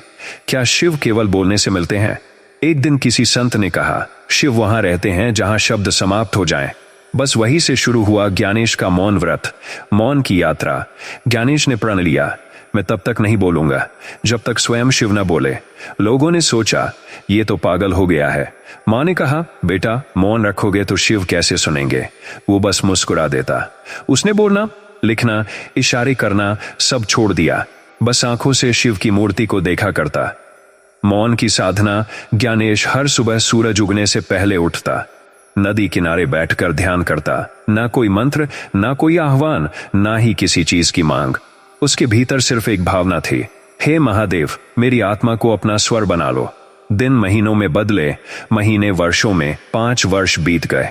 क्या शिव केवल बोलने से मिलते हैं? एक दिन किसी संत ने कहा, शिव वहां रहते हैं जहां शब्द समाप्त हो जाएं। बस वहीं से शुरू हुआ ज्ञानेश का मौन व्रत, मौन की यात्रा। ज्ञानेश ने प्रण लिया, मैं तब तक नहीं बोलूंगा जब तक स्वयं शिव न बोले। लोगों ने सोचा, ये तो पागल हो गया है। मां ने कहा, बेटा, मौन रखोगे तो शिव कैसे सुनेंगे? वो बस मुस्कुरा देता। उसने बोलना, लिखना, इशारे करना सब छोड़ दिया, बस आंखों से शिव की मूर्ति को देखा करता। मौन की साधना। ज्ञानेश हर सुबह सूरज उगने से पहले उठता, नदी किनारे बैठकर ध्यान करता। ना कोई मंत्र, ना कोई आह्वान, ना ही किसी चीज की मांग। उसके भीतर सिर्फ एक भावना थी, हे महादेव, मेरी आत्मा को अपना स्वर बना लो। दिन महीनों में बदले, महीने वर्षों में, 5 वर्ष बीत गए।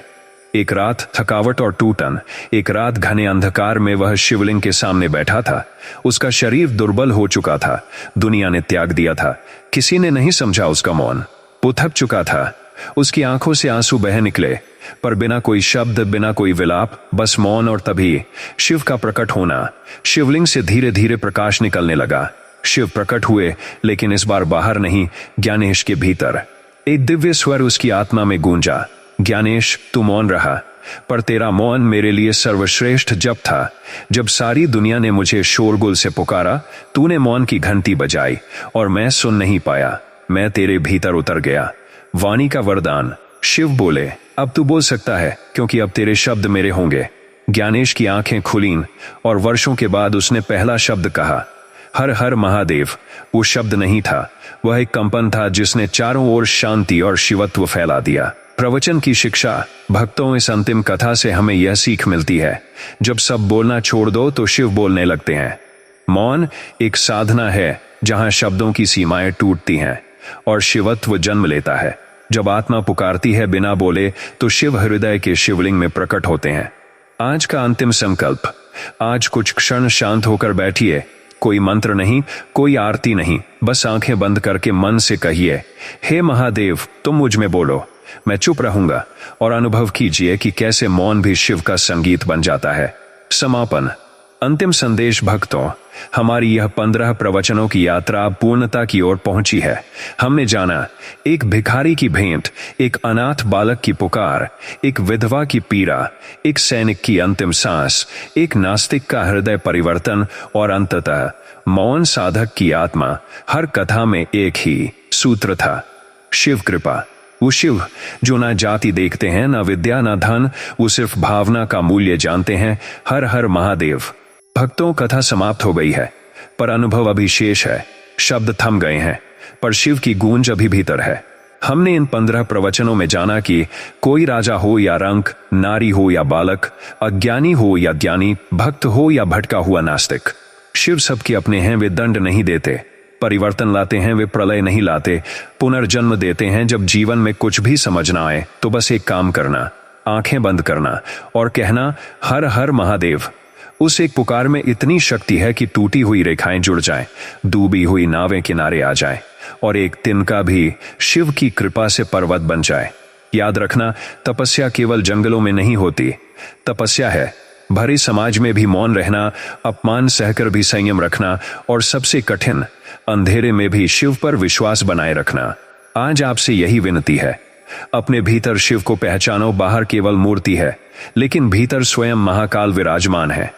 एक रात थकावट और टूटन, एक रात घने अंधकार में वह शिवलिंग के सामने बैठा था। उसका शरीर दुर्बल हो चुका था, दुनिया ने त्याग दिया था। किसी ने नहीं समझा उसका मौन। वो थक चुका था, उसकी आंखों से आंसू बह निकले, पर बिना कोई शब्द, बिना कोई विलाप, बस मौन। और तभी शिव का प्रकट होना। शिवलिंग से धीरे धीरे प्रकाश निकलने लगा। शिव प्रकट हुए, लेकिन इस बार बाहर नहीं, ज्ञानेश के भीतर। एक दिव्य स्वर उसकी आत्मा में गूंजा, ज्ञानेश, तू मौन रहा, पर तेरा मौन मेरे लिए सर्वश्रेष्ठ जप था। जब सारी दुनिया ने मुझे शोरगुल से पुकारा, तूने मौन की घंटी बजाई और मैं सुन नहीं पाया। मैं तेरे भीतर उतर गया। वाणी का वरदान। शिव बोले, अब तू बोल सकता है, क्योंकि अब तेरे शब्द मेरे होंगे। ज्ञानेश की आंखें खुलीं और वर्षों के बाद उसने पहला शब्द कहा, हर हर महादेव। वो शब्द नहीं था, वह एक कंपन था जिसने चारों ओर शांति और शिवत्व फैला दिया। प्रवचन की शिक्षा। भक्तों, इस अंतिम कथा से हमें यह सीख मिलती है, जब सब बोलना छोड़ दो तो शिव बोलने लगते हैं। मौन एक साधना है जहां शब्दों की सीमाएं टूटती हैं और शिवत्व जन्म लेता है। जब आत्मा पुकारती है बिना बोले, तो शिव हृदय के शिवलिंग में प्रकट होते हैं। आज का अंतिम संकल्प। आज कुछ क्षण शांत होकर बैठिए। कोई मंत्र नहीं, कोई आरती नहीं, बस आंखें बंद करके मन से कहिए, हे महादेव, तुम मुझ में बोलो। मैं चुप रहूंगा और अनुभव कीजिए कि कैसे मौन भी शिव का संगीत बन जाता है। समापन। अंतिम संदेश। भक्तों, हमारी यह 15 प्रवचनों की यात्रा पूर्णता की ओर पहुंची है। हमने जाना, एक भिखारी की भेंट, एक अनाथ बालक की पुकार, एक विधवा की पीड़ा, एक सैनिक की अंतिम सांस, एक नास्तिक का हृदय परिवर्तन और अंततः मौन साधक की आत्मा। हर कथा में एक ही सूत्र था, शिव कृपा। वो शिव जो ना जाति देखते हैं, ना विद्या, ना धन, वो सिर्फ भावना का मूल्य जानते हैं। हर हर महादेव। भक्तों, कथा समाप्त हो गई है, पर अनुभव अभी शेष है। शब्द थम गए हैं, पर शिव की गूंज अभी भीतर है। हमने इन 15 प्रवचनों में जाना कि कोई राजा हो या रंक, नारी हो या बालक, अज्ञानी हो या ज्ञानी, भक्त हो या भटका हुआ नास्तिक, शिव सबके अपने हैं। वे दंड नहीं देते, परिवर्तन लाते हैं, वे प्रलय नहीं लाते। पुनर्जन्म देते हैं। जब जीवन में कुछ भी समझ ना आए तो बस एक काम करना, आंखें बंद करना और कहना, हर हर महादेव। उस एक पुकार में इतनी शक्ति है कि टूटी हुई रेखाएं जुड़ जाएं, डूबी हुई नावें किनारे आ जाएं और एक तिनका भी शिव की कृपा से पर्वत बन जाए। याद रखना, तपस्या केवल जंगलों में नहीं होती। तपस्या है भरे समाज में भी मौन रहना, अपमान सहकर भी संयम रखना और सबसे कठिन अंधेरे में भी शिव पर विश्वास बनाए रखना। आज आपसे यही विनती है, अपने भीतर शिव को पहचानो। बाहर केवल मूर्ति है, लेकिन भीतर स्वयं महाकाल विराजमान है।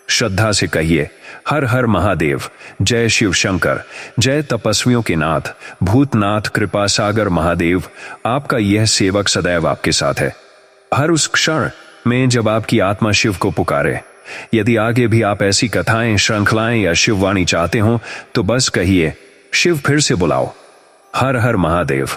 श्रद्धा से कहिए, हर हर महादेव, जय शिव शंकर, जय तपस्वियों के नाथ, भूतनाथ, कृपा सागर महादेव। आपका यह सेवक सदैव आपके साथ है, हर उस क्षण में जब आपकी आत्मा शिव को पुकारे। यदि आगे भी आप ऐसी कथाएं, श्रृंखलाएं या शिववाणी चाहते हो तो बस कहिए, शिव फिर से बुलाओ, हर हर महादेव।